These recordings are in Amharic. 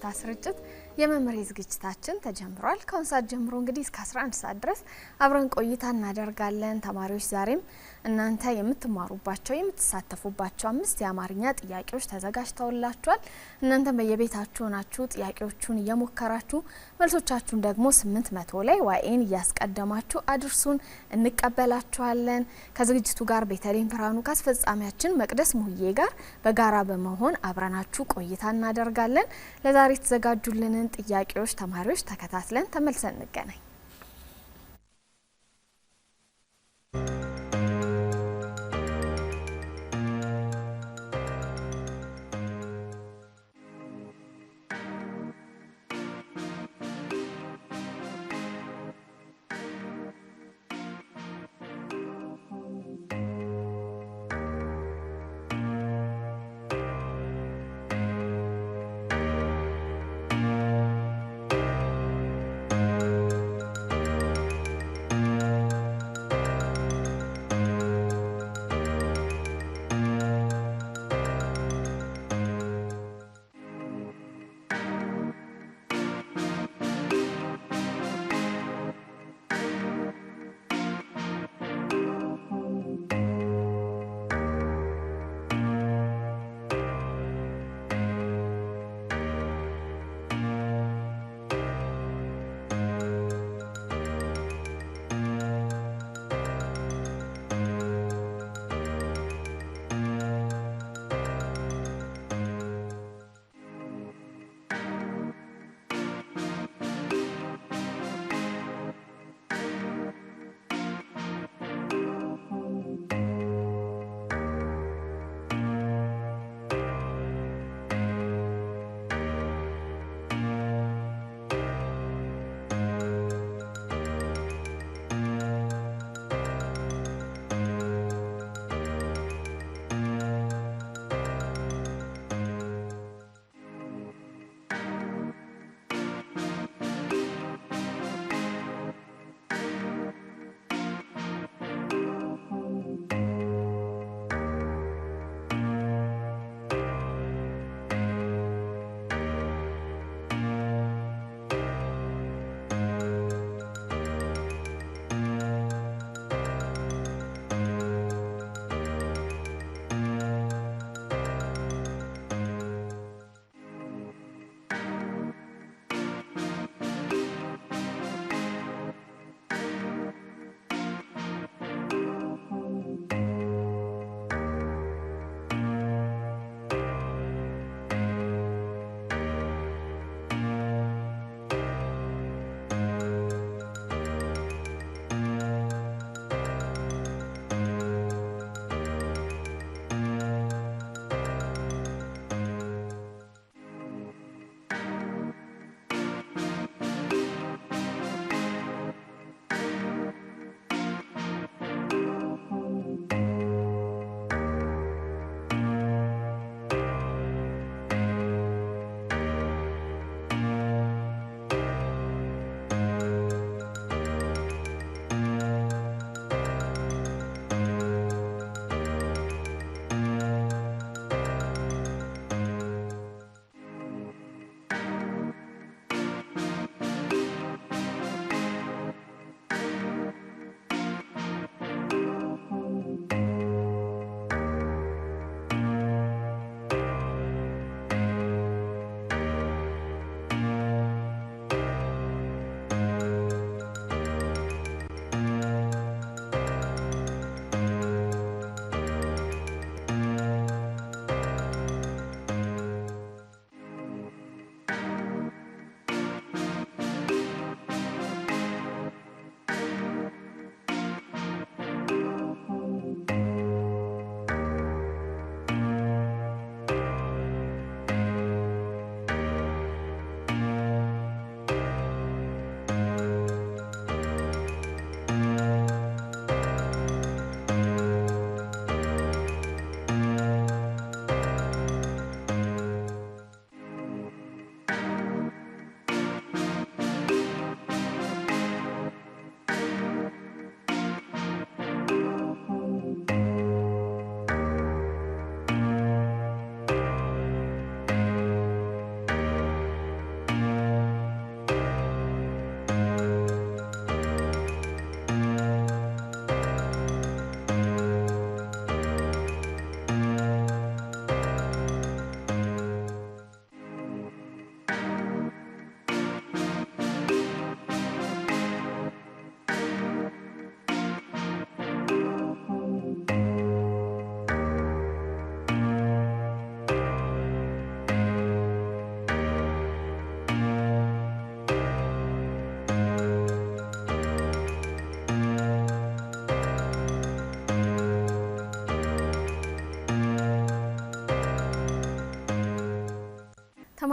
በቀጥታ ስርጭት የመመሪ ዝግጅታችን ተጀምሯል። ከአሁን ሰዓት ጀምሮ እንግዲህ እስከ 11 ሰዓት ድረስ አብረን ቆይታ እናደርጋለን። ተማሪዎች ዛሬም እናንተ የምትማሩባቸው የምትሳተፉባቸው 5 የአማርኛ ጥያቄዎች ተዘጋጅተውላችኋል። እናንተ በየቤታችሁ ሆናችሁ ጥያቄዎቹን እየሞከራችሁ መልሶቻችሁን ደግሞ 800 ላይ ዋኤን እያስቀደማችሁ አድርሱን እንቀበላችኋለን። ከዝግጅቱ ጋር ቤተልሔም ብርሃኑ ካስፈጻሚያችን መቅደስ ሙህዬ ጋር በጋራ በመሆን አብረናችሁ ቆይታ እናደርጋለን። ለዛሬ ተዘጋጁልን ጥያቄዎች ተማሪዎች ተከታትለን ተመልሰን እንገናኝ።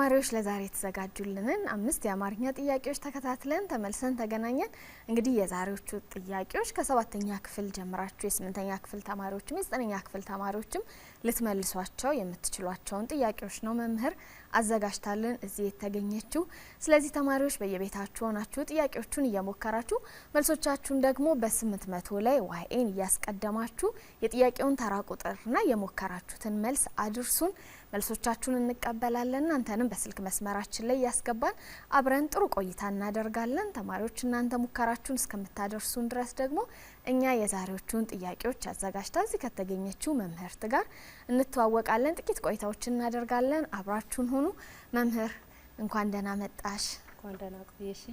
ተማሪዎች ለዛሬ የተዘጋጁልንን 5 የአማርኛ ጥያቄዎች ተከታትለን ተመልሰን ተገናኘን። እንግዲህ የዛሬዎቹ ጥያቄዎች ከ7ኛ ክፍል ጀምራችሁ የ8ኛ ክፍል ተማሪዎችም የ9ኛ ክፍል ተማሪዎችም ልትመልሷቸው የምትችሏቸውን ጥያቄዎች ነው መምህር አዘጋጅታለን እዚህ የተገኘችው። ስለዚህ ተማሪዎች በየቤታችሁ ሆናችሁ ጥያቄዎቹን እየሞከራችሁ መልሶቻችሁን ደግሞ በ800 ላይ ዋይኤን እያስቀደማችሁ የጥያቄውን ተራ ቁጥርና የሞከራችሁትን መልስ አድርሱን። መልሶቻችሁን እንቀበላለን። እናንተንም በስልክ መስመራችን ላይ ያስገባን አብረን ጥሩ ቆይታ እናደርጋለን። ተማሪዎች እናንተ ሙከራችሁን እስከምታደርሱን ድረስ ደግሞ እኛ የዛሬዎቹን ጥያቄዎች አዘጋጅታ እዚህ ከተገኘችው መምህርት ጋር እንተዋወቃለን። ጥቂት ቆይታዎችን እናደርጋለን። አብራችሁን ሁኑ። መምህር እንኳን ደህና መጣሽ። እንኳን ደህና ቆየሽ።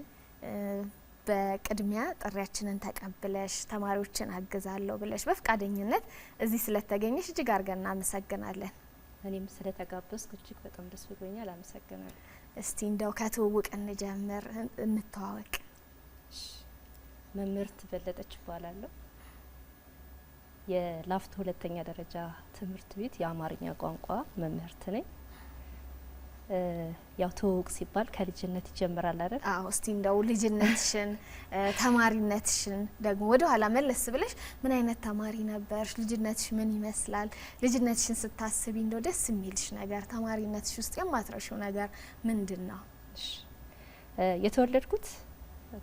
በቅድሚያ ጥሪያችንን ተቀብለሽ ተማሪዎችን አግዛለሁ ብለሽ በፍቃደኝነት እዚህ ስለተገኘሽ እጅግ አድርገን እናመሰግናለን። እኔም ስለተጋበዝኩ እጅግ በጣም ደስ ብሎኛል። አመሰግናለሁ። እስቲ እንደው ከትውውቅ እንጀምር፣ እንተዋወቅ። መምህርት በለጠች እባላለሁ። የላፍቶ ሁለተኛ ደረጃ ትምህርት ቤት የአማርኛ ቋንቋ መምህርት ነኝ። ያው ትውውቅ ሲባል ከልጅነት ይጀምራል አይደል? አዎ። እስቲ እንደው ልጅነትሽን ተማሪነትሽን ደግሞ ወደ ኋላ መለስ ብለሽ ምን አይነት ተማሪ ነበርሽ? ልጅነትሽ ምን ይመስላል? ልጅነትሽን ስታስቢ እንደው ደስ የሚልሽ ነገር፣ ተማሪነትሽ ውስጥ የማትረሺው ነገር ምንድነው? የተወለድኩት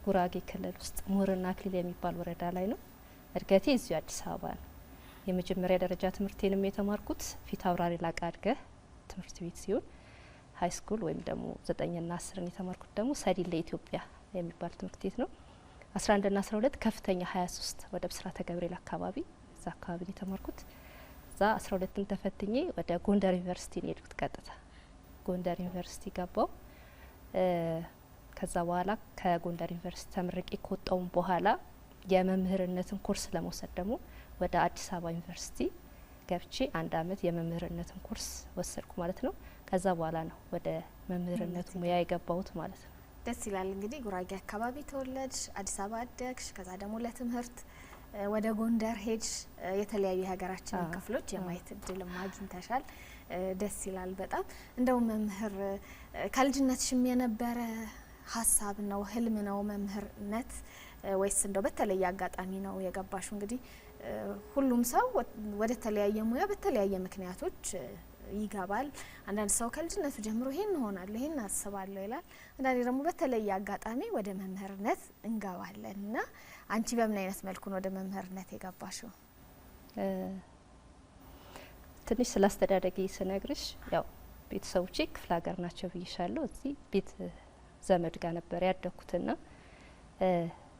ጉራጌ ክልል ውስጥ ሙርና አክሊል የሚባል ወረዳ ላይ ነው። እድገቴ እዚሁ አዲስ አበባ ነው። የመጀመሪያ ደረጃ ትምህርቴንም የተማርኩት ፊት አውራሪ ላቃ አድገህ ትምህርት ቤት ሲሆን ሀይ ስኩል ወይም ደግሞ 9ና 10ን የተማርኩት ደግሞ ሰዲል ለኢትዮጵያ የሚባል ትምህርት ቤት ነው። 11ና 12 ከፍተኛ 23 ወደ ብስራተ ገብርኤል አካባቢ እዛ አካባቢ ነው የተማርኩት። እዛ 12ን ተፈትኜ ወደ ጎንደር ዩኒቨርሲቲ ነው የሄድኩት። ቀጥታ ጎንደር ዩኒቨርሲቲ ገባው። ከዛ በኋላ ከጎንደር ዩኒቨርሲቲ ተመርቄ ከወጣውም በኋላ የመምህርነትን ኮርስ ለመውሰድ ደግሞ ወደ አዲስ አበባ ዩኒቨርሲቲ ገብቼ 1 አመት የመምህርነትን ኮርስ ወሰድኩ ማለት ነው። ከዛ በኋላ ነው ወደ መምህርነቱ ሙያ የገባሁት ማለት ነው። ደስ ይላል። እንግዲህ ጉራጌ አካባቢ ተወለድሽ፣ አዲስ አበባ አደግሽ፣ ከዛ ደግሞ ለትምህርት ወደ ጎንደር ሄድሽ። የተለያዩ የሀገራችንን ክፍሎች የማየት እድልም አግኝተሻል። ደስ ይላል በጣም። እንደው መምህር ከልጅነትሽም የነበረ ሀሳብ ነው ህልም ነው መምህርነት ወይስ እንደው በተለየ አጋጣሚ ነው የገባሹ? እንግዲህ ሁሉም ሰው ወደ ተለያየ ሙያ በተለያየ ምክንያቶች ይገባል። አንዳንድ ሰው ከልጅነቱ ጀምሮ ይሄን ሆናለሁ ይሄን አስባለሁ ይላል። አንዳንዴ ደግሞ በተለየ አጋጣሚ ወደ መምህርነት እንገባለን እና አንቺ በምን አይነት መልኩ ነው ወደ መምህርነት የገባሽው? ትንሽ ስላስተዳደጌ ስነግርሽ ያው ቤተሰቦቼ ክፍለ ሀገር ናቸው ብዬሻለሁ። እዚህ ቤት ዘመድ ጋር ነበር ያደኩትና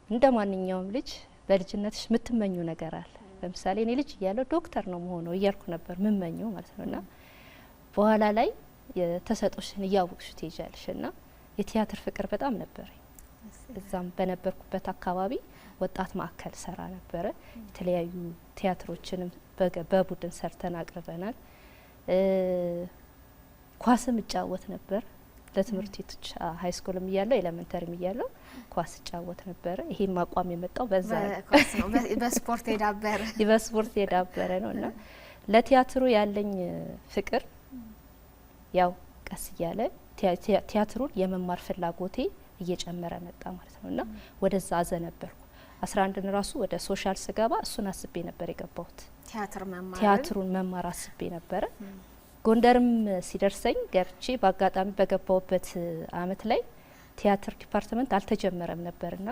እንደ ማንኛውም ልጅ በልጅነትሽ የምትመኙ ነገር አለ። ለምሳሌ እኔ ልጅ እያለሁ ዶክተር ነው መሆነው እያልኩ ነበር ምመኘው ማለት ነውና በኋላ ላይ የተሰጦሽን እያወቅሽ ትሄጃለሽና የቲያትር ፍቅር በጣም ነበረኝ። እዛም በነበርኩበት አካባቢ ወጣት ማዕከል ሰራ ነበረ። የተለያዩ ቲያትሮችንም በቡድን ሰርተን አቅርበናል። ኳስም እጫወት ነበር። ለትምህርት ቤቶች ሀይ ስኩልም እያለሁ ኤሌመንተሪም እያለሁ ኳስ እጫወት ነበረ። ይሄም አቋም የመጣው በዛ ነው። በስፖርት የዳበረ ነውና ለቲያትሩ ያለኝ ፍቅር ያው ቀስ እያለ ቲያትሩን የመማር ፍላጎቴ እየጨመረ መጣ ማለት ነውና ወደዛ አዘነበልኩ። 11ን ራሱ ወደ ሶሻል ስገባ እሱን አስቤ ነበር የገባሁት። ቲያትሩን መማር አስቤ ነበረ። ጎንደርም ሲደርሰኝ ገብቼ በአጋጣሚ በገባውበት አመት ላይ ቲያትር ዲፓርትመንት አልተጀመረም ነበርና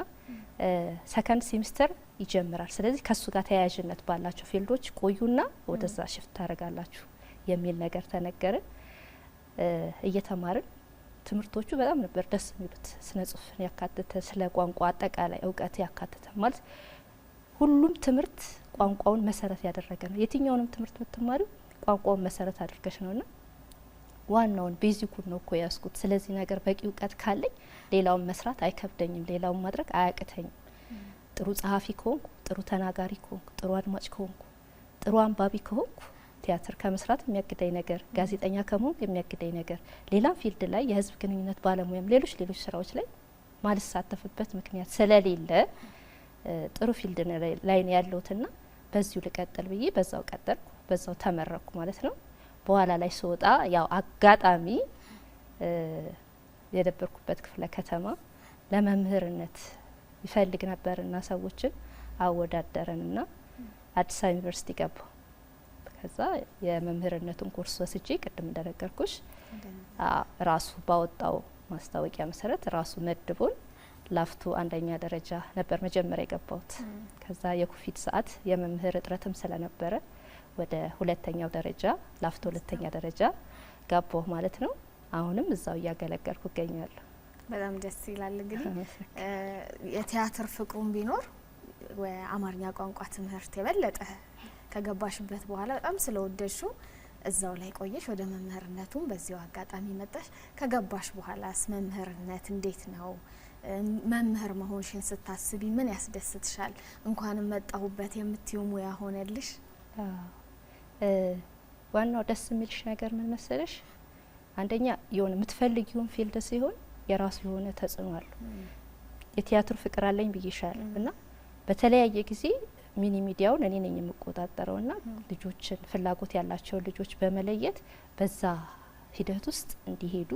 ሰከንድ ሴሚስተር ይጀምራል። ስለዚህ ከሱ ጋር ተያያዥነት ባላቸው ፊልዶች ቆዩና ወደዛ ሽፍት ታደርጋላችሁ የሚል ነገር ተነገረን። እየተማርን ትምህርቶቹ በጣም ነበር ደስ የሚሉት። ስነ ጽሁፍን ያካተተ፣ ስለ ቋንቋ አጠቃላይ እውቀት ያካተተ ማለት ሁሉም ትምህርት ቋንቋውን መሰረት ያደረገ ነው። የትኛውንም ትምህርት የምትማሪው ቋንቋውን መሰረት አድርገሽ ነውና ዋናውን ቤዚኩን ነው እኮ ያስኩት። ስለዚህ ነገር በቂ እውቀት ካለኝ ሌላውን መስራት አይከብደኝም፣ ሌላውን ማድረግ አያቅተኝም። ጥሩ ጸሐፊ ከሆንኩ፣ ጥሩ ተናጋሪ ከሆንኩ፣ ጥሩ አድማጭ ከሆንኩ፣ ጥሩ አንባቢ ከሆንኩ ቲያትር ከመስራት የሚያግደኝ ነገር፣ ጋዜጠኛ ከመሆን የሚያግደኝ ነገር፣ ሌላም ፊልድ ላይ የህዝብ ግንኙነት ባለሙያም ሌሎች ስራዎች ላይ ማልሳተፍበት ምክንያት ስለሌለ ጥሩ ፊልድ ላይ ነው ያለሁትና በዚሁ ልቀጥል ብዬ በዛው ቀጠልኩ፣ በዛው ተመረኩ ማለት ነው። በኋላ ላይ ስወጣ ያው አጋጣሚ የነበርኩበት ክፍለ ከተማ ለመምህርነት ይፈልግ ነበርና ሰዎችን አወዳደረንና አዲስ አበባ ዩኒቨርሲቲ ገባሁ። ከዛ የመምህርነቱን ኮርስ ወስጄ ቅድም እንደነገርኩሽ ራሱ ባወጣው ማስታወቂያ መሰረት ራሱ መድቦን ላፍቶ አንደኛ ደረጃ ነበር መጀመሪያ የገባሁት። ከዛ የኮቪድ ሰዓት የመምህር እጥረትም ስለነበረ ወደ ሁለተኛው ደረጃ ላፍቶ ሁለተኛ ደረጃ ገባሁ ማለት ነው። አሁንም እዛው እያገለገልኩ እገኛለሁ። በጣም ደስ ይላል። እንግዲህ የቲያትር ፍቅሩም ቢኖር አማርኛ ቋንቋ ትምህርት የበለጠ ከገባሽበት በኋላ በጣም ስለወደድሽው እዛው ላይ ቆየሽ። ወደ መምህርነቱም በዚያው አጋጣሚ መጣሽ። ከገባሽ በኋላስ መምህርነት እንዴት ነው? መምህር መሆንሽን ስታስቢ ምን ያስደስትሻል? እንኳንም መጣሁበት የምትይው ሙያ ሆነልሽ? ዋናው ደስ የሚልሽ ነገር ምን መሰለሽ? አንደኛ የሆነ የምትፈልጊውን ፊልድ ሲሆን የራሱ የሆነ ተጽዕኖ አለው። የቲያትር ፍቅር አለኝ ብዬሻለሁ እና በተለያየ ጊዜ ሚኒ ሚዲያውን እኔ ነኝ የምቆጣጠረው እና ልጆችን ፍላጎት ያላቸውን ልጆች በመለየት በዛ ሂደት ውስጥ እንዲሄዱ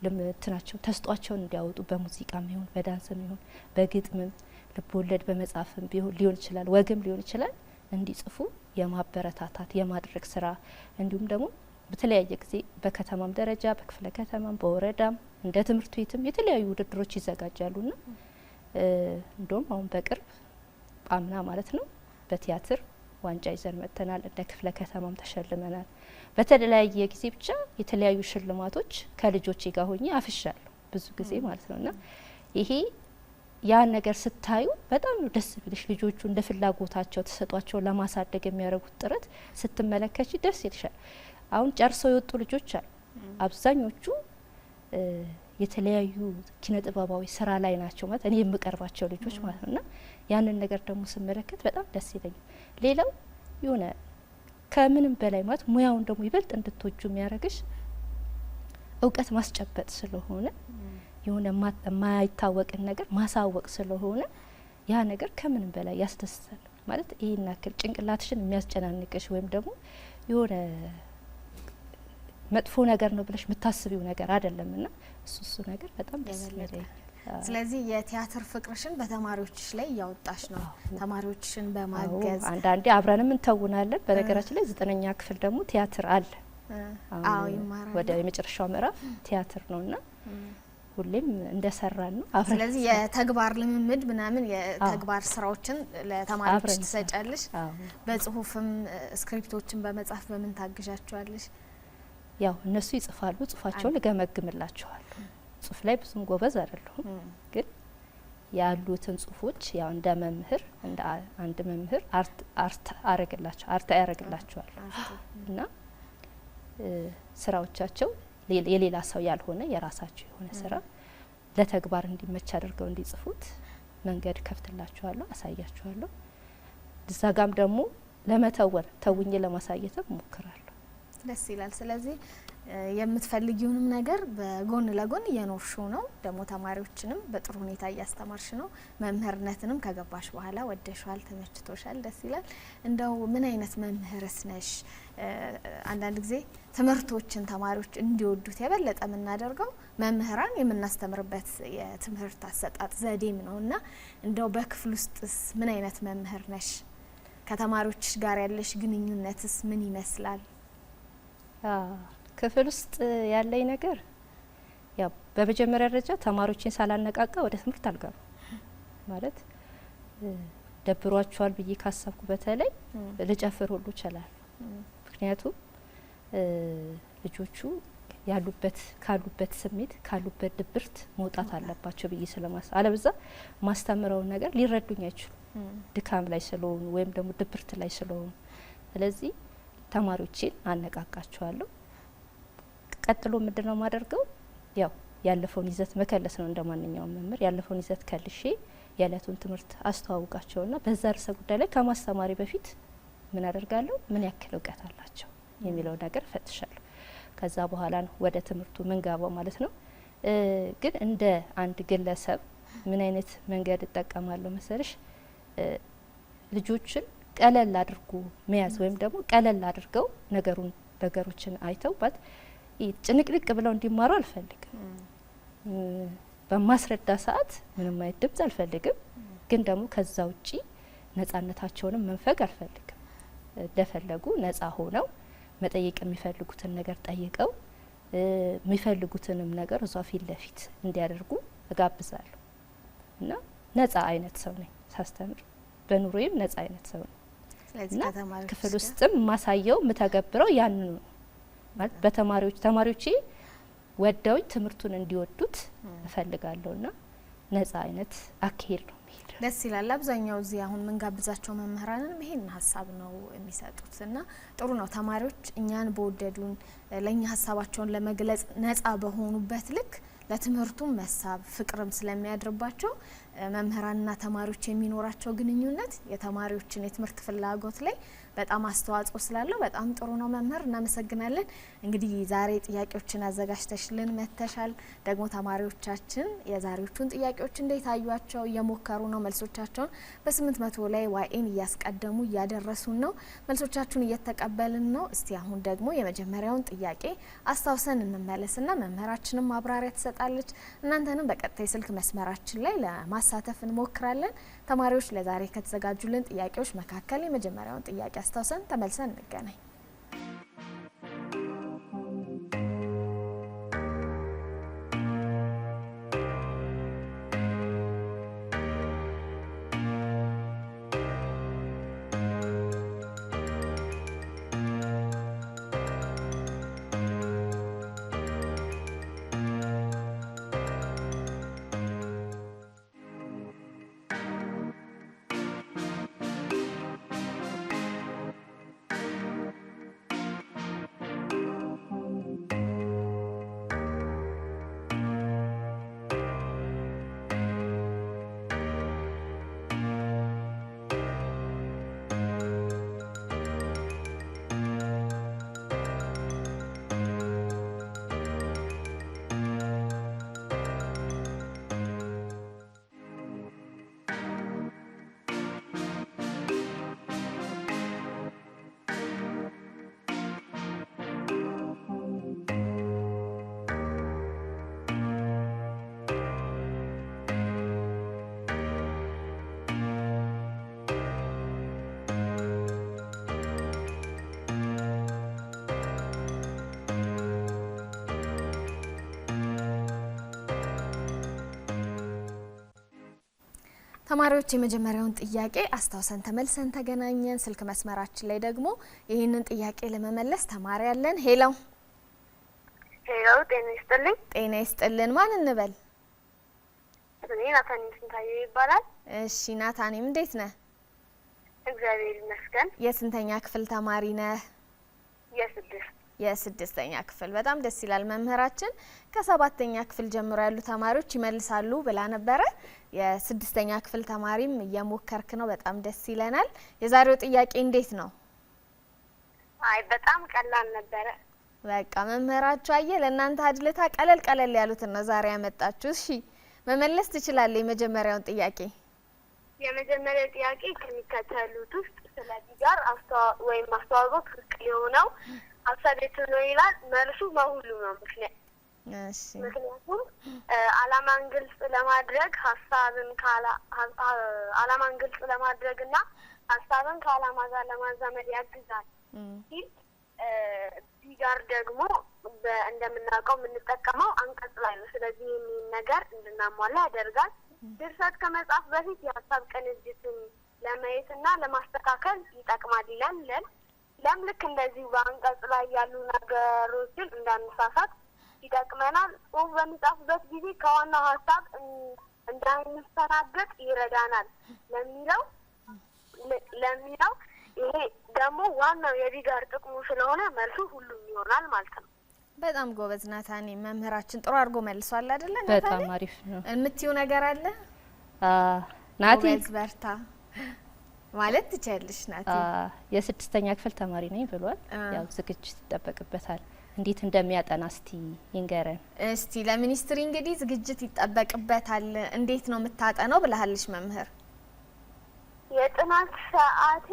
ልምትናቸው ተስጧቸውን እንዲያወጡ በሙዚቃም ይሁን በዳንስም ይሁን በግጥምም ልቦለድ በመጻፍም ሊሆን ይችላል፣ ወግም ሊሆን ይችላል፣ እንዲጽፉ የማበረታታት የማድረግ ስራ እንዲሁም ደግሞ በተለያየ ጊዜ በከተማም ደረጃ በክፍለ ከተማም በወረዳም እንደ ትምህርት ቤትም የተለያዩ ውድድሮች ይዘጋጃሉና እንደውም አሁን በቅርብ አምና ማለት ነው በቲያትር ዋንጫ ይዘን መጥተናል። እንደ ክፍለ ከተማም ተሸልመናል። በተለያየ ጊዜ ብቻ የተለያዩ ሽልማቶች ከልጆቼ ጋር ሆኜ አፍሻለሁ ብዙ ጊዜ ማለት ነውና ይሄ ያን ነገር ስታዩ በጣም ደስ ብልሽ ልጆቹ እንደ ፍላጎታቸው ተሰጧቸው ለማሳደግ የሚያደርጉት ጥረት ስትመለከቺ ደስ ይልሻል። አሁን ጨርሰው የወጡ ልጆች አሉ። አብዛኞቹ የተለያዩ ኪነ ጥበባዊ ስራ ላይ ናቸው ማለት እኔ የምቀርባቸው ልጆች ማለት ነውና ያንን ነገር ደግሞ ስመለከት በጣም ደስ ይለኛል። ሌላው የሆነ ከምንም በላይ ማለት ሙያውን ደግሞ ይበልጥ እንድትወጁ የሚያደርግሽ እውቀት ማስጨበጥ ስለሆነ የሆነ የማይታወቅን ነገር ማሳወቅ ስለሆነ ያ ነገር ከምንም በላይ ያስደስታል። ማለት ይሄን ያክል ጭንቅላትሽን የሚያስጨናንቅሽ ወይም ደግሞ የሆነ መጥፎ ነገር ነው ብለሽ የምታስቢው ነገር አይደለምና እሱ ነገር በጣም ደስ ይላል። ስለዚህ የቲያትር ፍቅርሽን በተማሪዎችሽ ላይ እያወጣሽ ነው። ተማሪዎችሽን በማገዝ አንዳንዴ አብረንም እንተውናለን። በነገራችን ላይ 9ኛ ክፍል ደግሞ ቲያትር አለ። አዎ ይማራል። ወደ የመጨረሻው ምዕራፍ ቲያትር ነውና ሁሌም እንደሰራን ነው አብረን። ስለዚህ የተግባር ልምምድ ምናምን የተግባር ስራዎችን ለተማሪዎች ትሰጫለሽ። በጽሁፍም ስክሪፕቶችን በመጻፍ በምን ታግዣቸዋለሽ? ያው እነሱ ይጽፋሉ፣ ጽሁፋቸውን እገመግምላቸዋለሁ። ጽሁፍ ላይ ብዙም ጎበዝ አይደለሁም፣ ግን ያሉትን ጽሁፎች ያው እንደ መምህር እንደ አንድ መምህር አርት ያረግላቸዋል እና ስራዎቻቸው የሌላ ሰው ያልሆነ የራሳቸው የሆነ ስራ ለተግባር እንዲመች አድርገው እንዲጽፉት መንገድ ከፍትላቸዋለሁ፣ አሳያቸዋለሁ። እዛ ጋም ደግሞ ለመተወን ተውኜ ለማሳየትም ሞክራለሁ። ደስ ይላል። ስለዚህ የምትፈልጊውንም ነገር በጎን ለጎን እየኖርሽው ነው። ደግሞ ተማሪዎችንም በጥሩ ሁኔታ እያስተማርሽ ነው። መምህርነትንም ከገባሽ በኋላ ወደሽዋል፣ ተመችቶሻል። ደስ ይላል። እንደው ምን አይነት መምህርስ ነሽ? አንዳንድ ጊዜ ትምህርቶችን ተማሪዎች እንዲወዱት የበለጠ የምናደርገው መምህራን የምናስተምርበት የትምህርት አሰጣጥ ዘዴም ነውና እንደው በክፍል ውስጥስ ምን አይነት መምህር ነሽ? ከተማሪዎችሽ ጋር ያለሽ ግንኙነትስ ምን ይመስላል? ክፍል ውስጥ ያለኝ ነገር ያው በመጀመሪያ ደረጃ ተማሪዎችን ሳላነቃቃ ወደ ትምህርት አልገባም። ማለት ደብሯቸዋል ብዬ ካሰብኩ በተለይ ልጨፍር ሁሉ ይችላል። ምክንያቱም ልጆቹ ካሉበት ስሜት ካሉበት ድብርት መውጣት አለባቸው ብዬ ስለማስብ፣ አለበዛ ማስተምረውን ነገር ሊረዱኝ አይችሉም ድካም ላይ ስለሆኑ ወይም ደግሞ ድብርት ላይ ስለሆኑ። ስለዚህ ተማሪዎችን አነቃቃቸዋለሁ። ቀጥሎ ምንድነው ማደርገው? ያው ያለፈውን ይዘት መከለስ ነው። እንደማንኛውም መምህር ያለፈውን ይዘት ከልሼ የዕለቱን ትምህርት አስተዋውቃቸውና በዛ ርዕሰ ጉዳይ ላይ ከማስተማሪ በፊት ምን አደርጋለሁ፣ ምን ያክል እውቀት አላቸው የሚለው ነገር ፈትሻለሁ። ከዛ በኋላ ነው ወደ ትምህርቱ ምንገባው ማለት ነው። ግን እንደ አንድ ግለሰብ ምን አይነት መንገድ እጠቀማለሁ መሰለሽ? ልጆችን ቀለል አድርጎ መያዝ ወይም ደግሞ ቀለል አድርገው ነገሮችን አይተው ባት ጭንቅልቅ ብለው እንዲማሩ አልፈልግም። በማስረዳ ሰዓት ምንም አይነት ድምጽ አልፈልግም። ግን ደግሞ ከዛ ውጪ ነጻነታቸውንም መንፈግ አልፈልግም። እንደፈለጉ ነጻ ሆነው መጠየቅ የሚፈልጉትን ነገር ጠይቀው የሚፈልጉትንም ነገር እዛው ፊት ለፊት እንዲያደርጉ እጋብዛለሁ እና ነጻ አይነት ሰው ነኝ ሳስተምር። በኑሮዬም ነጻ አይነት ሰው ነኝ። ስለዚህ ክፍል ውስጥም ማሳየው ምተገብረው ያን ነው ማለት ተማሪዎቼ ወደውኝ ትምህርቱን እንዲወዱት እፈልጋለሁና ነጻ አይነት አካሄድ ነው የሚሄደው። ደስ ይላል። አብዛኛው እዚህ አሁን ምን ጋብዛቸው መምህራንን ይሄን ሀሳብ ነው የሚሰጡትና ጥሩ ነው። ተማሪዎች እኛን በወደዱን ለኛ ሀሳባቸውን ለመግለጽ ነጻ በሆኑበት ልክ ለትምህርቱም መሳብ ፍቅርም ስለሚያድርባቸው መምህራንና ተማሪዎች የሚኖራቸው ግንኙነት የተማሪዎችን የትምህርት ፍላጎት ላይ በጣም አስተዋጽኦ ስላለው በጣም ጥሩ ነው። መምህር እናመሰግናለን። እንግዲህ ዛሬ ጥያቄዎችን አዘጋጅተሽልን መተሻል። ደግሞ ተማሪዎቻችን የዛሬዎቹን ጥያቄዎች እንዴት አዩአቸው እየሞከሩ ነው። መልሶቻቸውን በ800 ላይ ዋይኤን እያስቀደሙ እያደረሱን ነው። መልሶቻችሁን እየተቀበልን ነው። እስቲ አሁን ደግሞ የመጀመሪያውን ጥያቄ አስታውሰን እንመለስና መምህራችንም ማብራሪያ ትሰጣለች። እናንተንም በቀጥታ የስልክ መስመራችን ላይ ለማሳተፍ እንሞክራለን። ተማሪዎች ለዛሬ ከተዘጋጁልን ጥያቄዎች መካከል የመጀመሪያውን ጥያቄ አስታውሰን ተመልሰን እንገናኝ። ተማሪዎች የመጀመሪያውን ጥያቄ አስታውሰን ተመልሰን ተገናኘን። ስልክ መስመራችን ላይ ደግሞ ይህንን ጥያቄ ለመመለስ ተማሪ ያለን። ሄሎ ሄሎ፣ ጤና ይስጥልኝ። ጤና ይስጥልን። ማን እንበል? እኔ ናታኒ ስንታየው ይባላል። እሺ ናታኒም እንዴት ነህ? እግዚአብሔር ይመስገን። የስንተኛ ክፍል ተማሪ ነህ? የስድስተኛ ክፍል። በጣም ደስ ይላል። መምህራችን ከሰባተኛ ክፍል ጀምሮ ያሉ ተማሪዎች ይመልሳሉ ብላ ነበረ። የስድስተኛ ክፍል ተማሪም እየሞከርክ ነው። በጣም ደስ ይለናል። የዛሬው ጥያቄ እንዴት ነው? አይ በጣም ቀላል ነበረ። በቃ መምህራችሁ አየ ለእናንተ አድልታ ቀለል ያሉትን ነው ዛሬ ያመጣችሁ። እሺ መመለስ ትችላለህ የመጀመሪያውን ጥያቄ? የመጀመሪያው ጥያቄ ከሚከተሉት ውስጥ ስለዚህ ጋር አስተዋጽኦ ትክክል የሆነው ሀሳብ የቱ ነው ይላል። መልሱ በሁሉም ነው። ምክንያቱም አላማን ግልጽ ለማድረግ አላማን ግልጽ ለማድረግና ሀሳብን ከአላማ ጋር ለማዛመድ ያግዛል ሲል እዚህ ጋር ደግሞ እንደምናውቀው የምንጠቀመው አንቀጽ ላይ ነው። ስለዚህ ይህን ነገር እንድናሟላ ያደርጋል። ድርሰት ከመጻፍ በፊት የሀሳብ ቅንጅትን ለማየትና ለማስተካከል ይጠቅማል ይላል። ልክ እንደዚህ በአንቀጽ ላይ ያሉ ነገሮችን እንዳንሳሳት ይጠቅመናል። ጽሁፍ በሚጻፍበት ጊዜ ከዋናው ሀሳብ እንዳንስተናገድ ይረዳናል ለሚለው ይሄ ደግሞ ዋናው የዲጋር ጥቅሙ ስለሆነ መልሱ ሁሉም ይሆናል ማለት ነው። በጣም ጎበዝ ናታኒ። መምህራችን ጥሩ አድርጎ መልሷል አይደለ? በጣም አሪፍ ነው። የምትይው ነገር አለ? ናቲ በርታ ማለት ትችያለሽ ናቲ። የስድስተኛ ክፍል ተማሪ ነኝ ብሏል። ያው ዝግጅት ይጠበቅበታል። እንዴት እንደሚያጠና እስቲ ይንገረን። እስቲ ለሚኒስትሪ እንግዲህ ዝግጅት ይጠበቅበታል። እንዴት ነው የምታጠናው ብለሃልሽ መምህር? የጥናት ሰዓቴ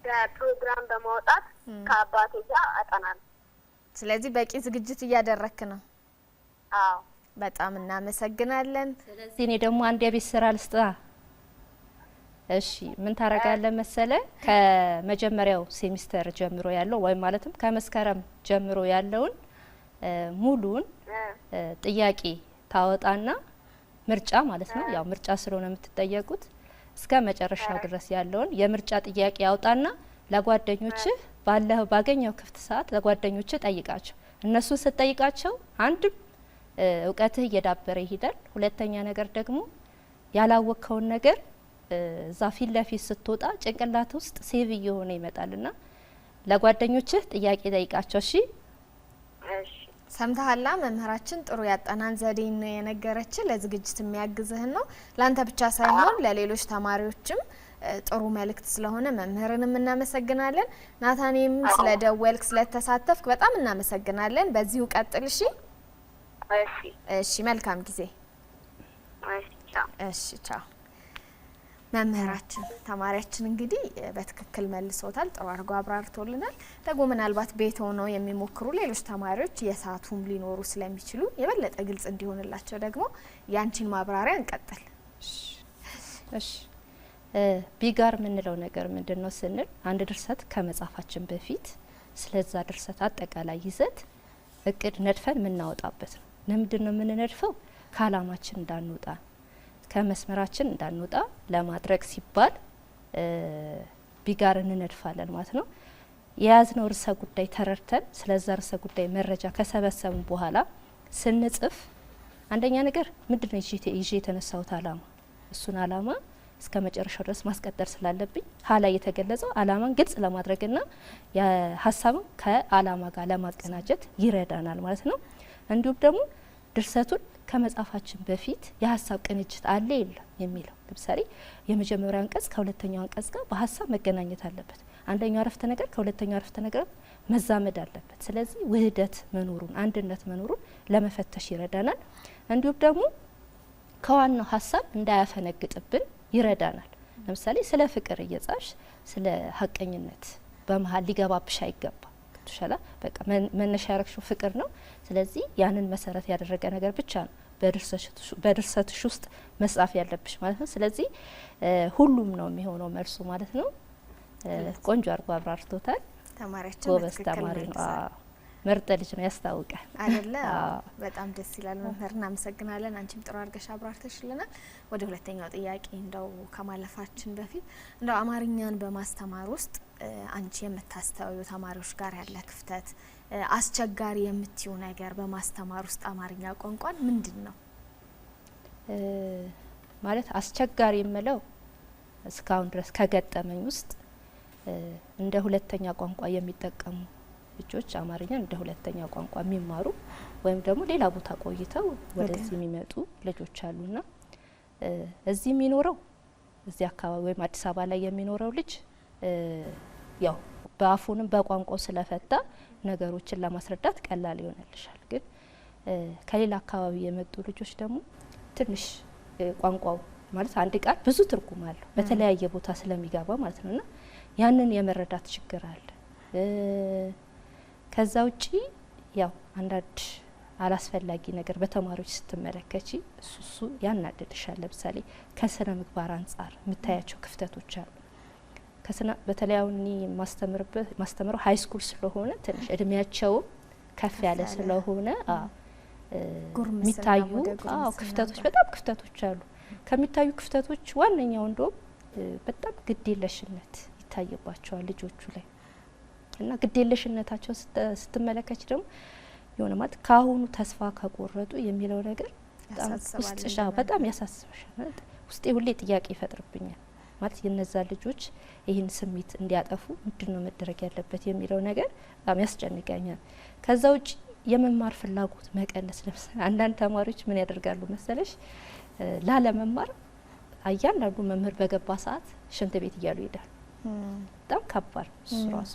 በፕሮግራም በማውጣት ከአባቴ ጋር አጠናለሁ። ስለዚህ በቂ ዝግጅት እያደረክ ነው። አዎ በጣም እናመሰግናለን። ስለዚህ እኔ ደግሞ አንድ የቤት ስራ ልስጣ። እሺ ምን ታረጋለህ መሰለ ከመጀመሪያው ሴሚስተር ጀምሮ ያለው ወይም ማለትም ከመስከረም ጀምሮ ያለውን ሙሉን ጥያቄ ታወጣና ምርጫ ማለት ነው ያው ምርጫ ስለሆነ የምትጠየቁት እስከ መጨረሻው ድረስ ያለውን የምርጫ ጥያቄ ያውጣና ለጓደኞችህ ባገኘው ክፍት ሰዓት ለጓደኞችህ ጠይቃቸው። እነሱ ስትጠይቃቸው አንድም እውቀትህ እየዳበረ ይሄዳል። ሁለተኛ ነገር ደግሞ ያላወቅከውን ነገር እዛ ፊት ለፊት ስትወጣ ጭንቅላት ውስጥ ሴቭ እየሆነ ይመጣልና ለጓደኞችህ ጥያቄ ጠይቃቸው። እሺ እሺ ሰምተሃላ? መምህራችን ጥሩ ያጠናን ዘዴን ነው የነገረችን። ለዝግጅት የሚያግዝህን ነው ላንተ ብቻ ሳይሆን ለሌሎች ተማሪዎችም ጥሩ መልእክት ስለሆነ መምህርንም እናመሰግናለን። ናታኔም ስለደወልክ ስለተሳተፍክ በጣም እናመሰግናለን። በዚሁ ቀጥል። እሺ እሺ መልካም ጊዜ። እሺ ቻው። መምህራችን ተማሪያችን እንግዲህ በትክክል መልሶታል፣ ጥሩ አድርጎ አብራርቶልናል። ደግሞ ምናልባት ቤት ሆነው የሚሞክሩ ሌሎች ተማሪዎች የሰዓቱም ሊኖሩ ስለሚችሉ የበለጠ ግልጽ እንዲሆንላቸው ደግሞ ያንቺን ማብራሪያ እንቀጥል። እሺ ቢጋር የምንለው ነገር ምንድነው ስንል አንድ ድርሰት ከመጻፋችን በፊት ስለዛ ድርሰት አጠቃላይ ይዘት እቅድ ነድፈን የምናወጣበት ነው። ለምንድነው የምንነድፈው? ከአላማችን እንዳንወጣ ከመስመራችን እንዳንወጣ ለማድረግ ሲባል ቢጋር እንነድፋለን ማለት ነው። የያዝነው ርዕሰ ጉዳይ ተረድተን ስለዛ ርዕሰ ጉዳይ መረጃ ከሰበሰብን በኋላ ስንጽፍ አንደኛ ነገር ምንድነው ይዤ የተነሳሁት አላማ፣ እሱን አላማ እስከ መጨረሻው ድረስ ማስቀጠል ስላለብኝ ሀላይ የተገለጸው አላማን ግልጽ ለማድረግና የሀሳብን ከአላማ ጋር ለማቀናጀት ይረዳናል ማለት ነው። እንዲሁም ደግሞ ድርሰቱን ከመጻፋችን በፊት የሀሳብ ቅንጅት አለ የለም የሚለው ለምሳሌ የመጀመሪያው አንቀጽ ከሁለተኛው አንቀጽ ጋር በሀሳብ መገናኘት አለበት። አንደኛው አረፍተ ነገር ከሁለተኛው አረፍተ ነገር መዛመድ አለበት። ስለዚህ ውህደት መኖሩን አንድነት መኖሩን ለመፈተሽ ይረዳናል። እንዲሁም ደግሞ ከዋናው ሀሳብ እንዳያፈነግጥብን ይረዳናል። ለምሳሌ ስለ ፍቅር እየጻፍሽ ስለ ሀቀኝነት በመሀል ሊገባብሽ አይገባ ተሻላ በቃ መነሻ ያረግሽው ፍቅር ነው። ስለዚህ ያንን መሰረት ያደረገ ነገር ብቻ ነው በድርሰትሽ ውስጥ መጻፍ ያለብሽ ማለት ነው። ስለዚህ ሁሉም ነው የሚሆነው መልሱ ማለት ነው። ቆንጆ አርጎ አብራርቶታል። ተማሪያችን ጎበዝ ተማሪ ነው። ምርጥ ልጅ ነው ያስታውቃል አይደለ? በጣም ደስ ይላል። መምህር እናመሰግናለን። አንቺም ጥሩ አድርገሽ አብራርተሽልናል። ወደ ሁለተኛው ጥያቄ እንደው ከማለፋችን በፊት እንደው አማርኛን በማስተማር ውስጥ አንቺ የምታስተውዩ ተማሪዎች ጋር ያለ ክፍተት፣ አስቸጋሪ የምትዩ ነገር በማስተማር ውስጥ አማርኛ ቋንቋን ምንድን ነው? ማለት አስቸጋሪ የምለው እስካሁን ድረስ ከገጠመኝ ውስጥ እንደ ሁለተኛ ቋንቋ የሚጠቀሙ ልጆች አማርኛን እንደ ሁለተኛ ቋንቋ የሚማሩ ወይም ደግሞ ሌላ ቦታ ቆይተው ወደዚህ የሚመጡ ልጆች አሉና እዚህ የሚኖረው እዚህ አካባቢ ወይም አዲስ አበባ ላይ የሚኖረው ልጅ ያው በአፉንም በቋንቋው ስለፈታ ነገሮችን ለማስረዳት ቀላል ይሆንልሻል። ግን ከሌላ አካባቢ የመጡ ልጆች ደግሞ ትንሽ ቋንቋው ማለት አንድ ቃል ብዙ ትርጉም አለው በተለያየ ቦታ ስለሚገባ ማለት ነውና ያንን የመረዳት ችግር አለ። ከዛ ውጪ ያው አንዳንድ አላስፈላጊ ነገር በተማሪዎች ስትመለከቺ እሱ ያናደድሻል። ለምሳሌ ከስነ ምግባር አንጻር የምታያቸው ክፍተቶች አሉ። በተለይ አሁን እኔ ማስተምረው ሀይ ስኩል ስለሆነ ትንሽ እድሜያቸው ከፍ ያለ ስለሆነ የሚታዩ ክፍተቶች በጣም ክፍተቶች አሉ። ከሚታዩ ክፍተቶች ዋነኛው እንደውም በጣም ግዴለሽነት ይታይባቸዋል ልጆቹ ላይ እና ግዴለሽነታቸው ስትመለከች ደግሞ የሆነ ማለት ካሁኑ ተስፋ ከቆረጡ የሚለው ነገር በጣም ያሳስበሻል። ውስጤ ሁሌ ጥያቄ ይፈጥርብኛል። ማለት የነዛ ልጆች ይህን ስሜት እንዲያጠፉ ምንድነው መደረግ ያለበት የሚለው ነገር በጣም ያስጨንቀኛል። ከዛ ውጭ የመማር ፍላጎት መቀነስ። ለምሳሌ አንዳንድ ተማሪዎች ምን ያደርጋሉ መሰለሽ ላለመማር እያንዳንዱ መምህር በገባ ሰዓት ሽንት ቤት እያሉ ይሄዳል። በጣም ከባድ እሱ ራሱ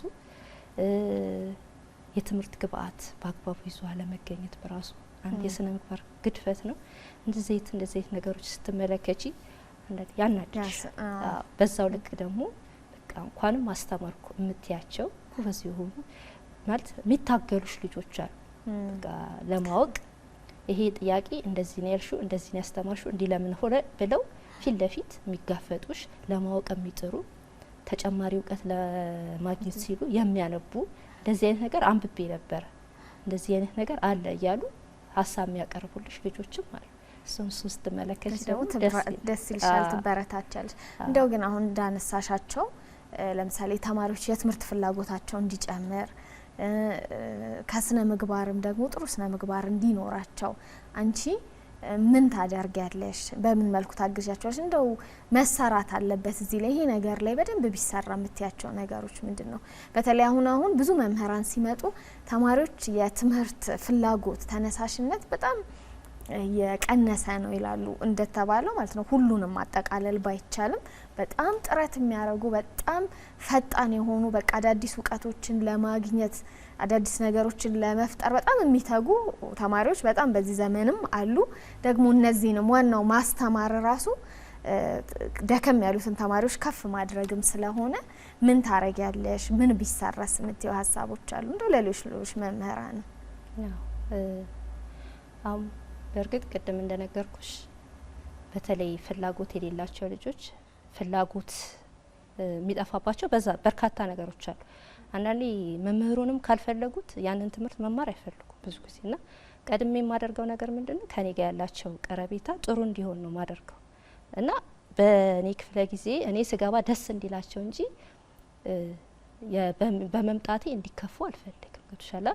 የትምህርት ግብአት በአግባቡ ይዞ አለመገኘት በራሱ አንድ የስነ ምግባር ግድፈት ነው። እንደዚህ ነገሮች ስትመለከቺ ያናድሽ። በዛው ልክ ደግሞ በቃ እንኳንም አስተማርኩ የምትያቸው ጎበዝ የሆኑ ማለት የሚታገሉሽ ልጆች አሉ በቃ ለማወቅ ይሄ ጥያቄ እንደዚህ ነው ያልሽው እንደዚህ ነው ያስተማርሽው እንዲህ ለምን ሆነ ብለው ፊት ለፊት የሚጋፈጡሽ ለማወቅ የሚጥሩ ተጨማሪ እውቀት ለማግኘት ሲሉ የሚያነቡ እንደዚህ አይነት ነገር አንብቤ ነበር እንደዚህ አይነት ነገር አለ እያሉ ሀሳብ የሚያቀርቡልሽ ልጆችም አሉ። እሱን ሶስት መለከት ደግሞ ደስ ይልሻል ትበረታቻለሽ። እንደው ግን አሁን እንዳነሳሻቸው ለምሳሌ ተማሪዎች የትምህርት ፍላጎታቸው እንዲጨምር ከስነ ምግባርም ደግሞ ጥሩ ስነ ምግባር እንዲኖራቸው አንቺ ምን ታደርጊያለሽ? በምን መልኩ ታግዣቸዋለሽ? እንደው መሰራት አለበት እዚህ ላይ ይሄ ነገር ላይ በደንብ ቢሰራ የምትያቸው ነገሮች ምንድን ነው? በተለይ አሁን ብዙ መምህራን ሲመጡ ተማሪዎች የትምህርት ፍላጎት ተነሳሽነት በጣም የቀነሰ ነው ይላሉ። እንደተባለው ማለት ነው ሁሉንም ማጠቃለል ባይቻልም በጣም ጥረት የሚያደርጉ በጣም ፈጣን የሆኑ በቃ አዳዲስ እውቀቶችን ለማግኘት አዳዲስ ነገሮችን ለመፍጠር በጣም የሚተጉ ተማሪዎች በጣም በዚህ ዘመንም አሉ። ደግሞ እነዚህንም ዋናው ማስተማር ራሱ ደከም ያሉትን ተማሪዎች ከፍ ማድረግም ስለሆነ ምን ታረጊያለሽ? ምን ቢሰራስ የምትይው ሀሳቦች አሉ እንደው ለሌሎች መምህራን? በእርግጥ ቅድም እንደነገርኩሽ በተለይ ፍላጎት የሌላቸው ልጆች ፍላጎት የሚጠፋባቸው በርካታ ነገሮች አሉ። አንዳንዴ መምህሩንም ካልፈለጉት ያንን ትምህርት መማር አይፈልጉም ብዙ ጊዜና ቀድሜ የማደርገው ነገር ምንድነው ከኔ ጋር ያላቸው ቀረቤታ ጥሩ እንዲሆን ነው ማደርገው እና በእኔ ክፍለ ጊዜ እኔ ስገባ ደስ እንዲላቸው እንጂ በመምጣቴ እንዲከፉ አልፈልግም። ገብቶሻል?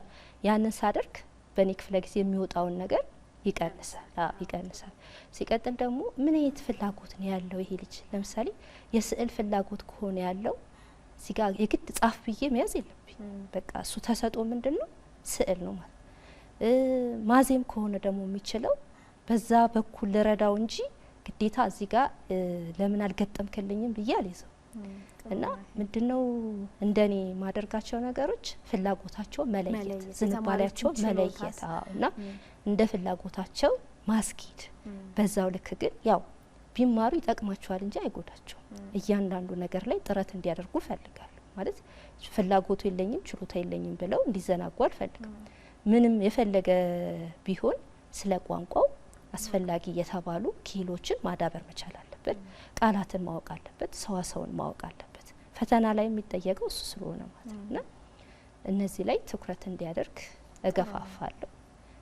ያንን ሳደርግ በእኔ ክፍለ ጊዜ የሚወጣውን ነገር ይቀንሳል። ሲቀጥል ደግሞ ምን አይነት ፍላጎት ነው ያለው ይሄ ልጅ? ለምሳሌ የስዕል ፍላጎት ከሆነ ያለው እዚህ ጋር የግድ ጻፍ ብዬ መያዝ የለብኝ። በቃ እሱ ተሰጥኦ ምንድነው ስዕል ነው ማለት። ማዜም ከሆነ ደግሞ የሚችለው በዛ በኩል ልረዳው እንጂ ግዴታ እዚህ ጋር ለምን አልገጠምክልኝም ብዬ አልይዘው እና ምንድነው እንደኔ ማደርጋቸው ነገሮች ፍላጎታቸው መለየት ዝንባሌያቸው መለየት እና እንደ ፍላጎታቸው ማስኪድ በዛው ልክ ግን ያው ቢማሩ ይጠቅማቸዋል እንጂ አይጎዳቸውም። እያንዳንዱ ነገር ላይ ጥረት እንዲያደርጉ ፈልጋለሁ ማለት ፍላጎቱ የለኝም ችሎታ የለኝም ብለው እንዲዘናጉ አልፈልግም። ምንም የፈለገ ቢሆን ስለ ቋንቋው አስፈላጊ የተባሉ ኪሎችን ማዳበር መቻል አለበት። ቃላትን ማወቅ አለበት። ሰዋሰውን ማወቅ አለበት። ፈተና ላይ የሚጠየቀው እሱ ስለሆነ ማለት ነውና እነዚህ ላይ ትኩረት እንዲያደርግ እገፋፋለሁ።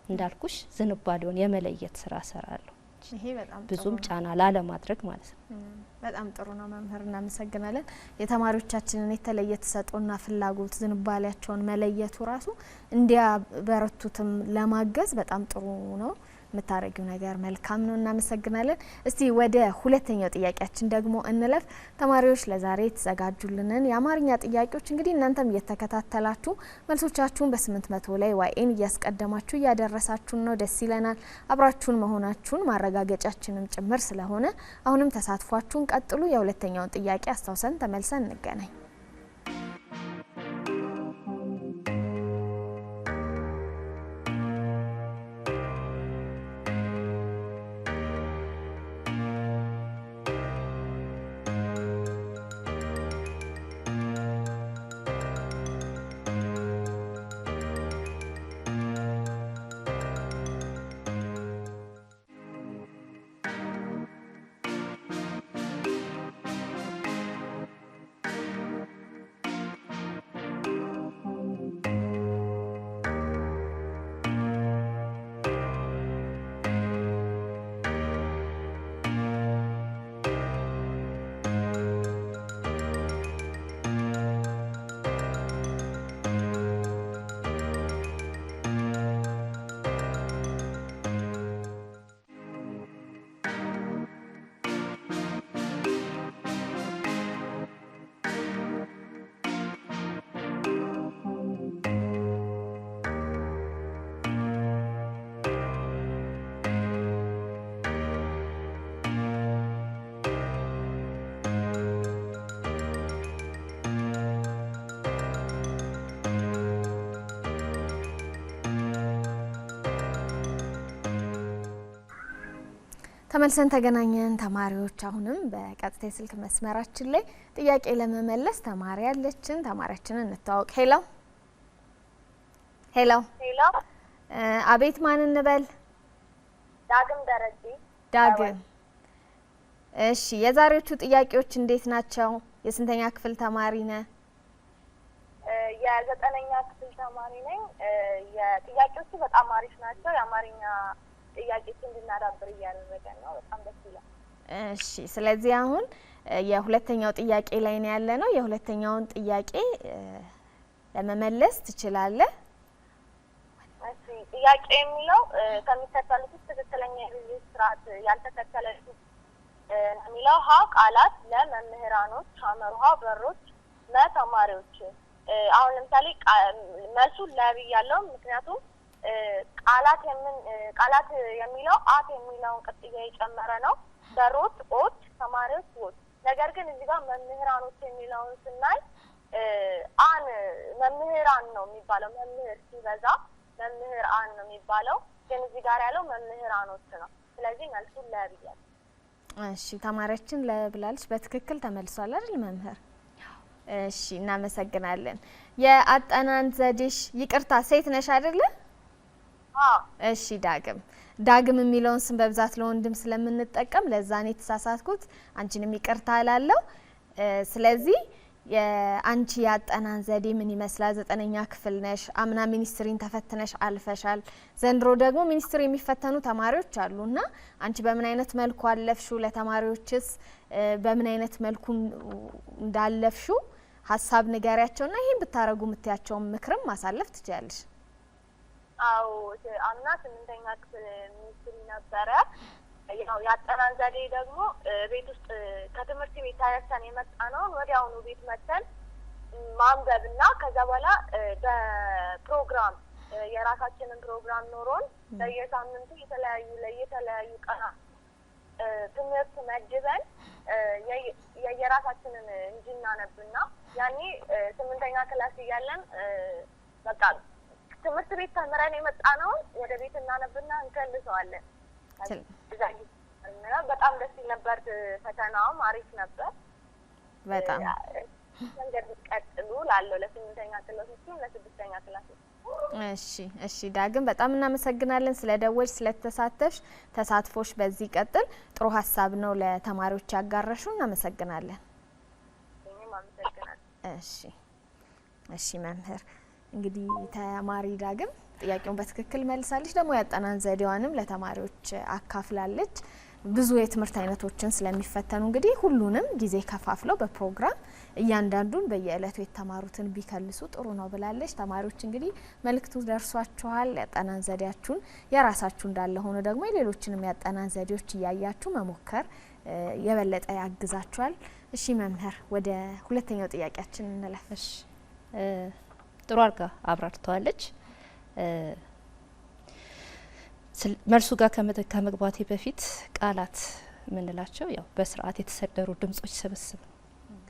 እንዳልኩሽ ዝንባሌውን የመለየት ስራ ሰራለሁ። ይሄ በጣም ብዙም ጫና ላለ ማድረግ ማለት ነው። በጣም ጥሩ ነው መምህር፣ እናመሰግናለን። የተማሪዎቻችንን የተለየ ተሰጥኦና ፍላጎት ዝንባሌያቸውን መለየቱ ራሱ እንዲያበረቱትም ለማገዝ በጣም ጥሩ ነው። የምታረጊው ነገር መልካም ነው። እናመሰግናለን። እስቲ ወደ ሁለተኛው ጥያቄያችን ደግሞ እንለፍ። ተማሪዎች ለዛሬ የተዘጋጁልንን የአማርኛ ጥያቄዎች እንግዲህ እናንተም እየተከታተላችሁ መልሶቻችሁን በ800 ላይ ዋይኤን እያስቀደማችሁ እያደረሳችሁን ነው። ደስ ይለናል። አብራችሁን መሆናችሁን ማረጋገጫችንም ጭምር ስለሆነ አሁንም ተሳትፏችሁን ቀጥሉ። የሁለተኛውን ጥያቄ አስታውሰን ተመልሰን እንገናኝ። ተመልሰን ተገናኘን ተማሪዎች። አሁንም በቀጥታ የስልክ መስመራችን ላይ ጥያቄ ለመመለስ ተማሪ ያለችን ተማሪያችንን እንተዋወቅ። ሄሎ ሄሎ ሄሎ። አቤት፣ ማን እንበል? ዳግም ደረጀ። ዳግም። እሺ፣ የዛሬዎቹ ጥያቄዎች እንዴት ናቸው? የስንተኛ ክፍል ተማሪ ነህ? የ9ኛ ክፍል ተማሪ ነኝ። የጥያቄዎቹ በጣም አሪፍ ናቸው። የአማርኛ ጥያቄዎች እንድናዳብር እያደረገን ነው። በጣም ደስ ይላል። እሺ፣ ስለዚህ አሁን የሁለተኛው ጥያቄ ላይ ነው ያለ ነው። የሁለተኛውን ጥያቄ ለመመለስ ትችላለህ? እሺ፣ ጥያቄ የሚለው ከሚከተሉት ውስጥ ትክክለኛ የብዜት ስርዓት ያልተከተለ የሚለው ሀ ቃላት፣ ለመምህራኖች፣ ሐመሩሃ በሮች፣ ለተማሪዎች። አሁን ለምሳሌ መልሱን ለብያለሁ፣ ምክንያቱም ቃላት የሚለው አት የሚለውን ቅጥያ የጨመረ ነው። በሮች ኦት፣ ተማሪዎች ዎት። ነገር ግን እዚህ ጋር መምህራኖች የሚለውን ስናይ መምህራን ነው የሚባለው። መምህር ሲበዛ መምህር አን ነው የሚባለው፣ ግን እዚህ ጋር ያለው መምህራኖች ነው። ስለዚህ መልሱን ለብያለሁ። እሺ፣ ተማሪያችን ለብላለች። በትክክል ተመልሷል አይደል መምህር? እሺ፣ እናመሰግናለን። የአጠናን ዘዴሽ፣ ይቅርታ ሴት ነሽ አይደለ? አዎ። እሺ፣ ዳግም የሚለውን ስም በብዛት ለወንድም ስለምንጠቀም ለዛ ነው የተሳሳትኩት። አንቺንም ይቅርታ እላለሁ። ስለዚህ የአንቺ የአጠናን ዘዴ ምን ይመስላል? 9ኛ ክፍል ነሽ። አምና ሚኒስትሪን ተፈትነሽ አልፈሻል። ዘንድሮ ደግሞ ሚኒስትሪ የሚፈተኑ ተማሪዎች አሉና አንቺ በምን አይነት መልኩ አለፍሹ? ለተማሪዎችስ በምን አይነት መልኩ እንዳለፍሹ ሀሳብ ንገሪያቸውና ይሄን ብታረጉ የምትያቸውን ምክርም ማሳለፍ ትችያለሽ። አዎ፣ አምና 8ኛ ክፍል ሚኒስትሪ ነበረ። ያው ያጠናን ዘዴ ደግሞ ቤት ውስጥ ከትምህርት ቤት ታያሰን የመጣ ነው። ወዲያውኑ ቤት መተን ማንበብና ከዛ በኋላ በፕሮግራም የራሳችንን ፕሮግራም ኖሮን በየሳምንቱ የተለያዩ ቀናት ትምህርት መድበን የራሳችንን እንድናነብና ያኔ 8ኛ ክላስ እያለን በቃ ትምህርት ቤት ተምረን የመጣ ነው ወደ ቤት እናነብና እንከልሰዋለን። በጣም ደስ ይል ነበር። ፈተናውም አሪፍ ነበር። በጣም መንገድ ቀጥሉ ላለው ለ8ኛ ክላሶችም ለ6ኛ ክላሶች። እሺ ዳግም በጣም እናመሰግናለን ስለደወልሽ ስለተሳተፍሽ። ተሳትፎሽ በዚህ ቀጥል። ጥሩ ሀሳብ ነው ለተማሪዎች ያጋራሹ። እናመሰግናለን። እኔም አመሰግናለሁ። እሺ መምህር እንግዲህ ተማሪ ዳግም ጥያቄውን በትክክል መልሳለች። ደግሞ ያጠናን ዘዴዋንም ለተማሪዎች አካፍላለች። ብዙ የትምህርት አይነቶችን ስለሚፈተኑ እንግዲህ ሁሉንም ጊዜ ከፋፍለው በፕሮግራም እያንዳንዱን በየእለቱ የተማሩትን ቢከልሱ ጥሩ ነው ብላለች። ተማሪዎች እንግዲህ መልእክቱ ደርሷችኋል። ያጠናን ዘዴያችሁን የራሳችሁ እንዳለ ሆኖ ደግሞ የሌሎችንም ያጠናን ዘዴዎች እያያችሁ መሞከር የበለጠ ያግዛችኋል። እሺ መምህር ወደ ሁለተኛው ጥያቄያችን እንለፈሽ። ጥሩ አርጋ አብራርተዋለች። መልሱ ጋር ከመግባቴ በፊት ቃላት የምንላቸው ያው በስርዓት የተሰደሩ ድምጾች ስብስብ ነው።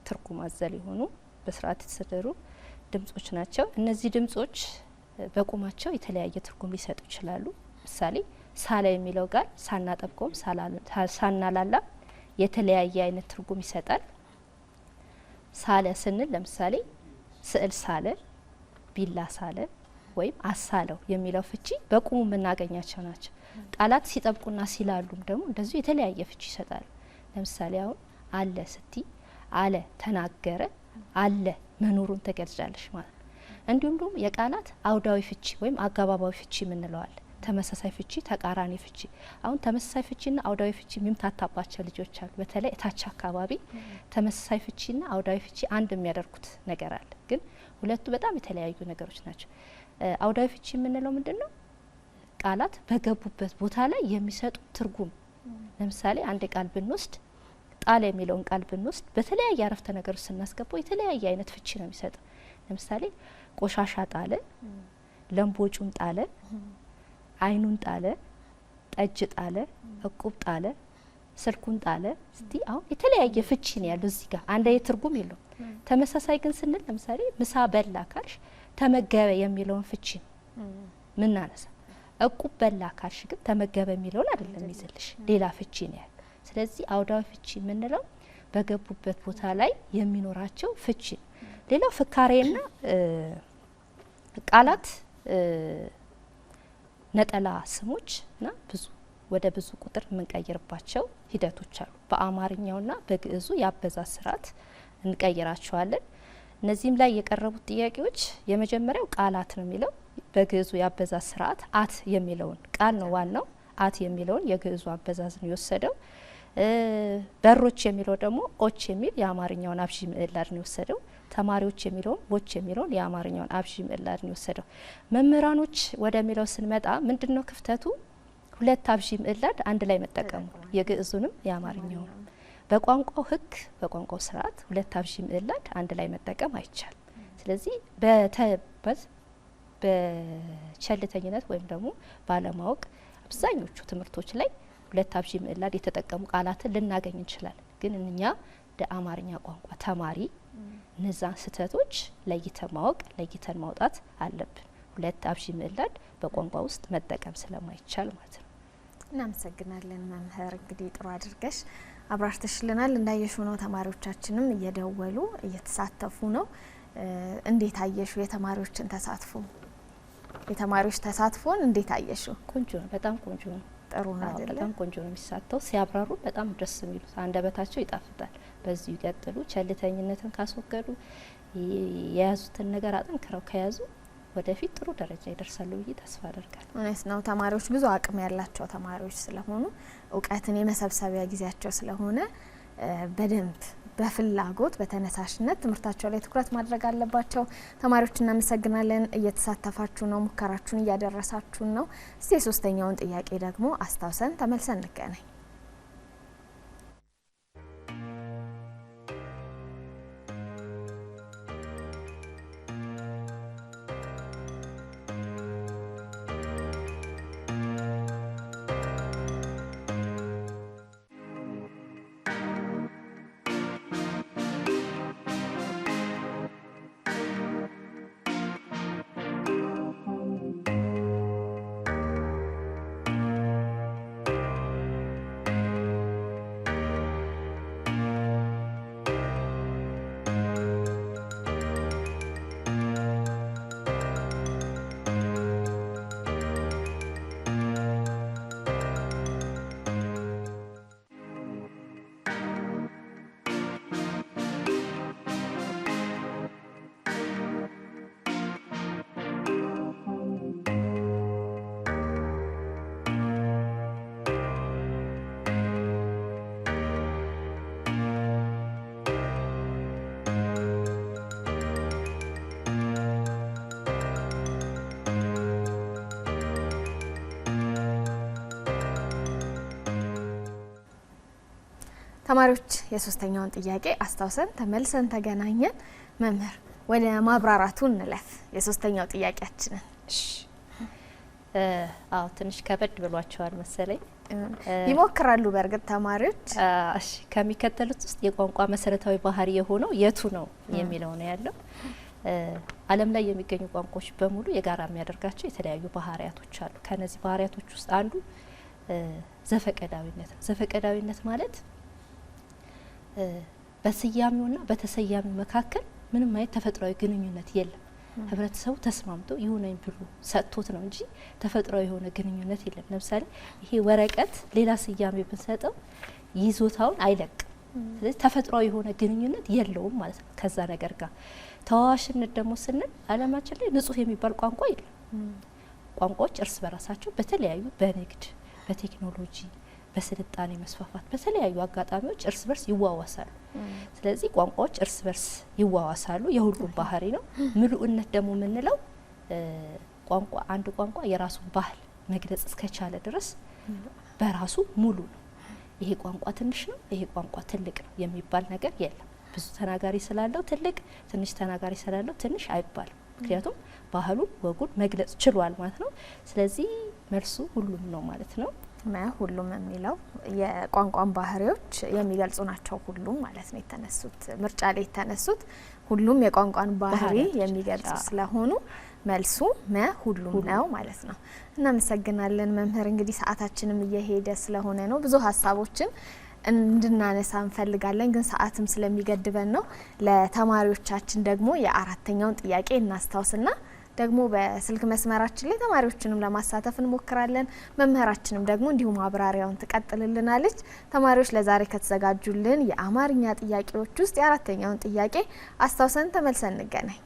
ትርጉም አዘል የሆኑ በስርዓት የተሰደሩ ድምጾች ናቸው። እነዚህ ድምጾች በቁማቸው የተለያየ ትርጉም ሊሰጡ ይችላሉ። ምሳሌ ሳለ የሚለው ጋር ሳናጠብቀውም ሳናላላ የተለያየ አይነት ትርጉም ይሰጣል። ሳለ ስንል ለምሳሌ ስዕል ሳለ፣ ቢላ ሳለ ወይም አሳለው የሚለው ፍቺ በቁሙ የምናገኛቸው ናቸው። ቃላት ሲጠብቁና ሲላሉም ደግሞ እንደዚሁ የተለያየ ፍቺ ይሰጣሉ። ለምሳሌ አሁን አለ ስቲ አለ ተናገረ፣ አለ መኖሩን ተገልጫለሽ ማለት ነው። እንዲሁም ደግሞ የቃላት አውዳዊ ፍቺ ወይም አገባባዊ ፍቺ የምንለዋል። ተመሳሳይ ፍቺ፣ ተቃራኒ ፍቺ። አሁን ተመሳሳይ ፍቺና አውዳዊ ፍቺ የሚምታታባቸው ልጆች አሉ። በተለይ እታች አካባቢ ተመሳሳይ ፍቺና አውዳዊ ፍቺ አንድ የሚያደርጉት ነገር አለ። ግን ሁለቱ በጣም የተለያዩ ነገሮች ናቸው። አውዳዊ ፍቺ የምንለው ምንድነው? ቃላት በገቡበት ቦታ ላይ የሚሰጡ ትርጉም። ለምሳሌ አንድ ቃል ብንወስድ ጣለ የሚለውን ቃል ብንወስድ በተለያየ አረፍተ ነገር ውስጥ ስናስገባው የተለያየ አይነት ፍቺ ነው የሚሰጠው። ለምሳሌ ቆሻሻ ጣለ፣ ለምቦጩን ጣለ፣ አይኑን ጣለ፣ ጠጅ ጣለ፣ እቁብ ጣለ፣ ስልኩን ጣለ። እስቲ አሁን የተለያየ ፍቺ ነው ያለው እዚህ ጋር አንድ አይነት ትርጉም የለውም። ተመሳሳይ ግን ስንል ለምሳሌ ምሳ በላ ካልሽ ተመገበ የሚለውን ፍቺ ምን አነሳ። እቁብ በላ ካልሽ ግን ተመገበ የሚለውን አይደለም ይዘልሽ ሌላ ፍቺ ነው ያለው። ስለዚህ አውዳዊ ፍቺ የምንለው በገቡበት ቦታ ላይ የሚኖራቸው ፍቺ። ሌላው ፍካሬና ቃላት ነጠላ ስሞችና ወደ ብዙ ቁጥር የምንቀይርባቸው ሂደቶች አሉ። በአማርኛውና በግዕዙ የአበዛዝ ስርዓት እንቀይራቸዋለን። እነዚህም ላይ የቀረቡት ጥያቄዎች የመጀመሪያው ቃላት ነው የሚለው በግዕዙ የአበዛዝ ስርዓት አት የሚለውን ቃል ነው ዋናው። አት የሚለውን የግዕዙ አበዛዝ ነው የወሰደው። በሮች የሚለው ደግሞ ኦች የሚል የአማርኛውን አብዢ ምዕላድ ነው የወሰደው። ተማሪዎች የሚለውን ቦች የሚለውን የአማርኛውን አብዢ ምዕላድ ነው የወሰደው። መምህራኖች ወደሚለው ስንመጣ ምንድነው ክፍተቱ? ሁለት አብዢ ምዕላድ አንድ ላይ መጠቀሙ የግዕዙንም የአማርኛውን። በቋንቋው ሕግ በቋንቋው ስርዓት ሁለት አብዢ ምዕላድ አንድ ላይ መጠቀም አይቻልም። ስለዚህ በቸልተኝነት ወይም ደግሞ ባለማወቅ አብዛኞቹ ትምህርቶች ላይ ሁለት አብዢ ምዕላድ የተጠቀሙ ቃላትን ልናገኝ እንችላለን። ግን እኛ እንደ አማርኛ ቋንቋ ተማሪ እነዛን ስህተቶች ለይተን ማወቅ ለይተን ማውጣት አለብን። ሁለት አብዢ ምዕላድ በቋንቋ ውስጥ መጠቀም ስለማይቻል ማለት ነው። እናመሰግናለን መምህር። እንግዲህ ጥሩ አድርገሽ አብራርተሽልናል። እንዳየሹ ነው ተማሪዎቻችንም እየደወሉ እየተሳተፉ ነው። እንዴት አየሹ የተማሪዎችን ተሳትፎ? የተማሪዎች ተሳትፎን እንዴት አየሹ? ቆንጆ ነው፣ በጣም ቆንጆ ነው። ጥሩ ነው አይደል? በጣም ቆንጆ ነው የሚሳተው። ሲያብራሩ በጣም ደስ የሚሉት አንደበታቸው ይጣፍጣል። በዚሁ ይቀጥሉ። ቸልተኝነትን ካስወገዱ የያዙትን ነገር አጠንክረው ከያዙ ወደፊት ጥሩ ደረጃ ይደርሳሉ ብዬ ተስፋ አደርጋለሁ። እውነት ነው። ተማሪዎች ብዙ አቅም ያላቸው ተማሪዎች ስለሆኑ እውቀትን የመሰብሰቢያ ጊዜያቸው ስለሆነ በደንብ በፍላጎት በተነሳሽነት ትምህርታቸው ላይ ትኩረት ማድረግ አለባቸው። ተማሪዎች እናመሰግናለን። እየተሳተፋችሁ ነው፣ ሙከራችሁን እያደረሳችሁ ነው። እስቲ የሶስተኛውን ጥያቄ ደግሞ አስታውሰን ተመልሰን እንገናኝ። ተማሪዎች የሶስተኛውን ጥያቄ አስታውሰን ተመልሰን ተገናኘን። መምህር ወደ ማብራራቱ እንለፍ የሶስተኛው ጥያቄያችንን። አዎ ትንሽ ከበድ ብሏቸዋል መሰለኝ። ይሞክራሉ በእርግጥ ተማሪዎች። እሺ ከሚከተሉት ውስጥ የቋንቋ መሰረታዊ ባህሪ የሆነው የቱ ነው የሚለው ነው ያለው። ዓለም ላይ የሚገኙ ቋንቋዎች በሙሉ የጋራ የሚያደርጋቸው የተለያዩ ባህሪያቶች አሉ። ከነዚህ ባህሪያቶች ውስጥ አንዱ ዘፈቀዳዊነት ነው። ዘፈቀዳዊነት ማለት በስያሜውና በተሰያሚው መካከል ምንም አይነት ተፈጥሯዊ ግንኙነት የለም። ህብረተሰቡ ተስማምቶ ይሁነኝ ብሎ ሰጥቶት ነው እንጂ ተፈጥሯዊ የሆነ ግንኙነት የለም። ለምሳሌ ይሄ ወረቀት ሌላ ስያሜ ብንሰጠው ይዞታውን አይለቅም። ስለዚህ ተፈጥሯዊ የሆነ ግንኙነት የለውም ማለት ነው ከዛ ነገር ጋር። ተዋዋሽነት ደግሞ ስንል ዓለማችን ላይ ንጹህ የሚባል ቋንቋ የለም። ቋንቋዎች እርስ በራሳቸው በተለያዩ በንግድ፣ በቴክኖሎጂ፣ በስልጣኔ መስፋፋት በተለያዩ አጋጣሚዎች እርስ በርስ ይዋዋሳሉ። ስለዚህ ቋንቋዎች እርስ በርስ ይዋዋሳሉ፣ የሁሉም ባህሪ ነው። ምሉእነት ደግሞ የምንለው ቋንቋ አንድ ቋንቋ የራሱን ባህል መግለጽ እስከቻለ ድረስ በራሱ ሙሉ ነው። ይሄ ቋንቋ ትንሽ ነው፣ ይሄ ቋንቋ ትልቅ ነው የሚባል ነገር የለም። ብዙ ተናጋሪ ስላለው ትልቅ፣ ትንሽ ተናጋሪ ስላለው ትንሽ አይባልም። ምክንያቱም ባህሉን ወጉን መግለጽ ችሏል ማለት ነው። ስለዚህ መልሱ ሁሉም ነው ማለት ነው። ሁሉም የሚለው የቋንቋን ባህሪዎች የሚገልጹ ናቸው ሁሉም ማለት ነው። የተነሱት ምርጫ ላይ የተነሱት ሁሉም የቋንቋን ባህሪ የሚገልጹ ስለሆኑ መልሱ ሁሉም ነው ማለት ነው። እናመሰግናለን መምህር። እንግዲህ ሰዓታችንም እየሄደ ስለሆነ ነው ብዙ ሀሳቦችን እንድናነሳ እንፈልጋለን፣ ግን ሰዓትም ስለሚገድበን ነው። ለተማሪዎቻችን ደግሞ የአራተኛውን ጥያቄ እናስታውስና ደግሞ በስልክ መስመራችን ላይ ተማሪዎችንም ለማሳተፍ እንሞክራለን። መምህራችንም ደግሞ እንዲሁ ማብራሪያውን ትቀጥልልናለች። ተማሪዎች ለዛሬ ከተዘጋጁልን የአማርኛ ጥያቄዎች ውስጥ የአራተኛውን ጥያቄ አስታውሰን ተመልሰን እንገናኝ።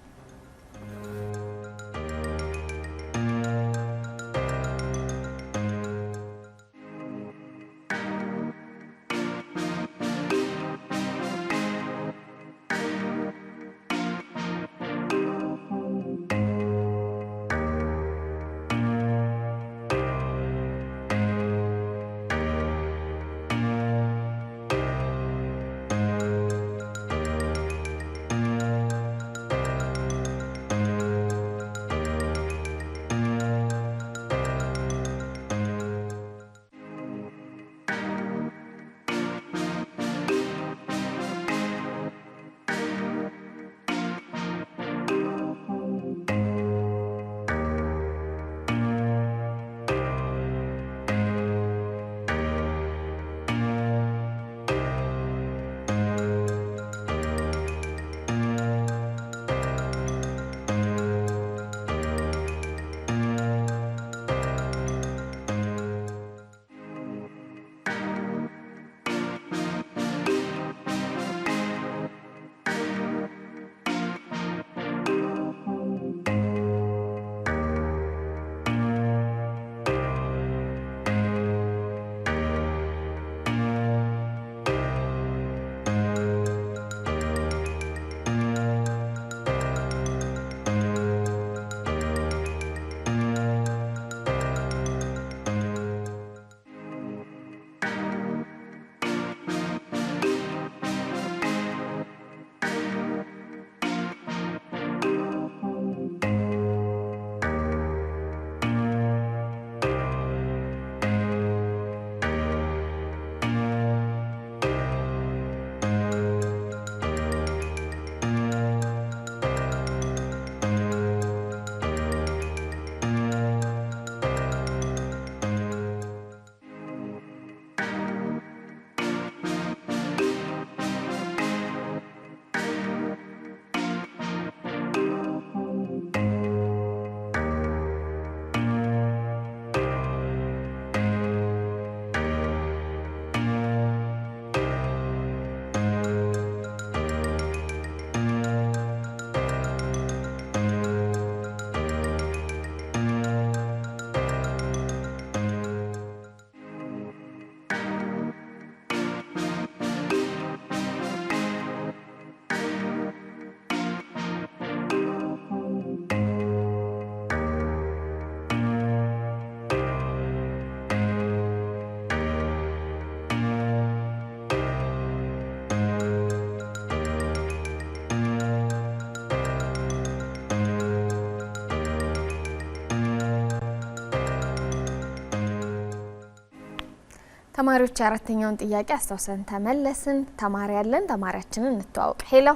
ተማሪዎች አራተኛውን ጥያቄ አስተውሰን ተመለስን። ተማሪ ያለን ተማሪያችንን እንተዋወቅ። ሄሎ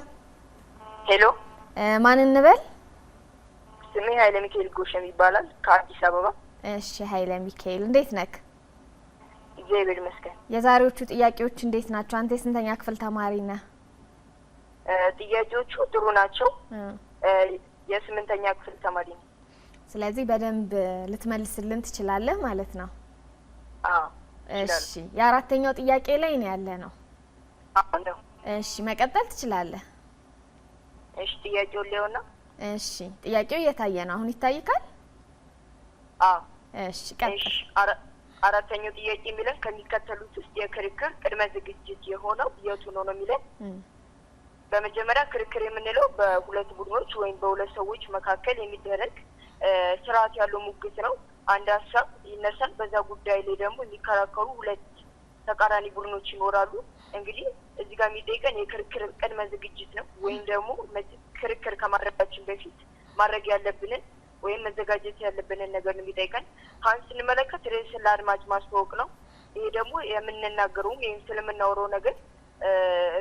ሄሎ፣ ማን እንበል? ስሜ ኃይለ ሚካኤል ጎሸም ይባላል ከአዲስ አበባ። እሺ ኃይለ ሚካኤል እንዴት ነክ? እግዚአብሔር ይመስገን። የዛሬዎቹ ጥያቄዎች እንዴት ናቸው? አንተ የስንተኛ ክፍል ተማሪ ነህ? ጥያቄዎቹ ጥሩ ናቸው። የስምንተኛ ክፍል ተማሪ ነኝ። ስለዚህ በደንብ ልትመልስልን ትችላለህ ማለት ነው? አዎ። እሺ የአራተኛው ጥያቄ ላይ ነው ያለ ነው። አዎ ነው። እሺ መቀጠል ትችላለህ። እሺ ጥያቄው ሊሆንና እሺ ጥያቄው እየታየ ነው አሁን ይታይካል? አዎ። እሺ ቀጥል። እሺ አራተኛው ጥያቄ የሚለን ከሚከተሉት ውስጥ የክርክር ቅድመ ዝግጅት የሆነው የቱ ነው ነው የሚለን። በመጀመሪያ ክርክር የምንለው በሁለት ቡድኖች ወይም በሁለት ሰዎች መካከል የሚደረግ ስርዓት ያለው ሙግት ነው። አንድ ሀሳብ ይነሳል። በዛ ጉዳይ ላይ ደግሞ የሚከራከሩ ሁለት ተቃራኒ ቡድኖች ይኖራሉ። እንግዲህ እዚህ ጋር የሚጠይቀን የክርክር ቅድመ ዝግጅት ነው። ወይም ደግሞ ክርክር ከማድረጋችን በፊት ማድረግ ያለብንን ወይም መዘጋጀት ያለብንን ነገር ነው የሚጠይቀን። ካን ስንመለከት ርዕስን ለአድማጭ ማስተዋወቅ ነው። ይሄ ደግሞ የምንናገረው ወይም ስለምናወራው ነገር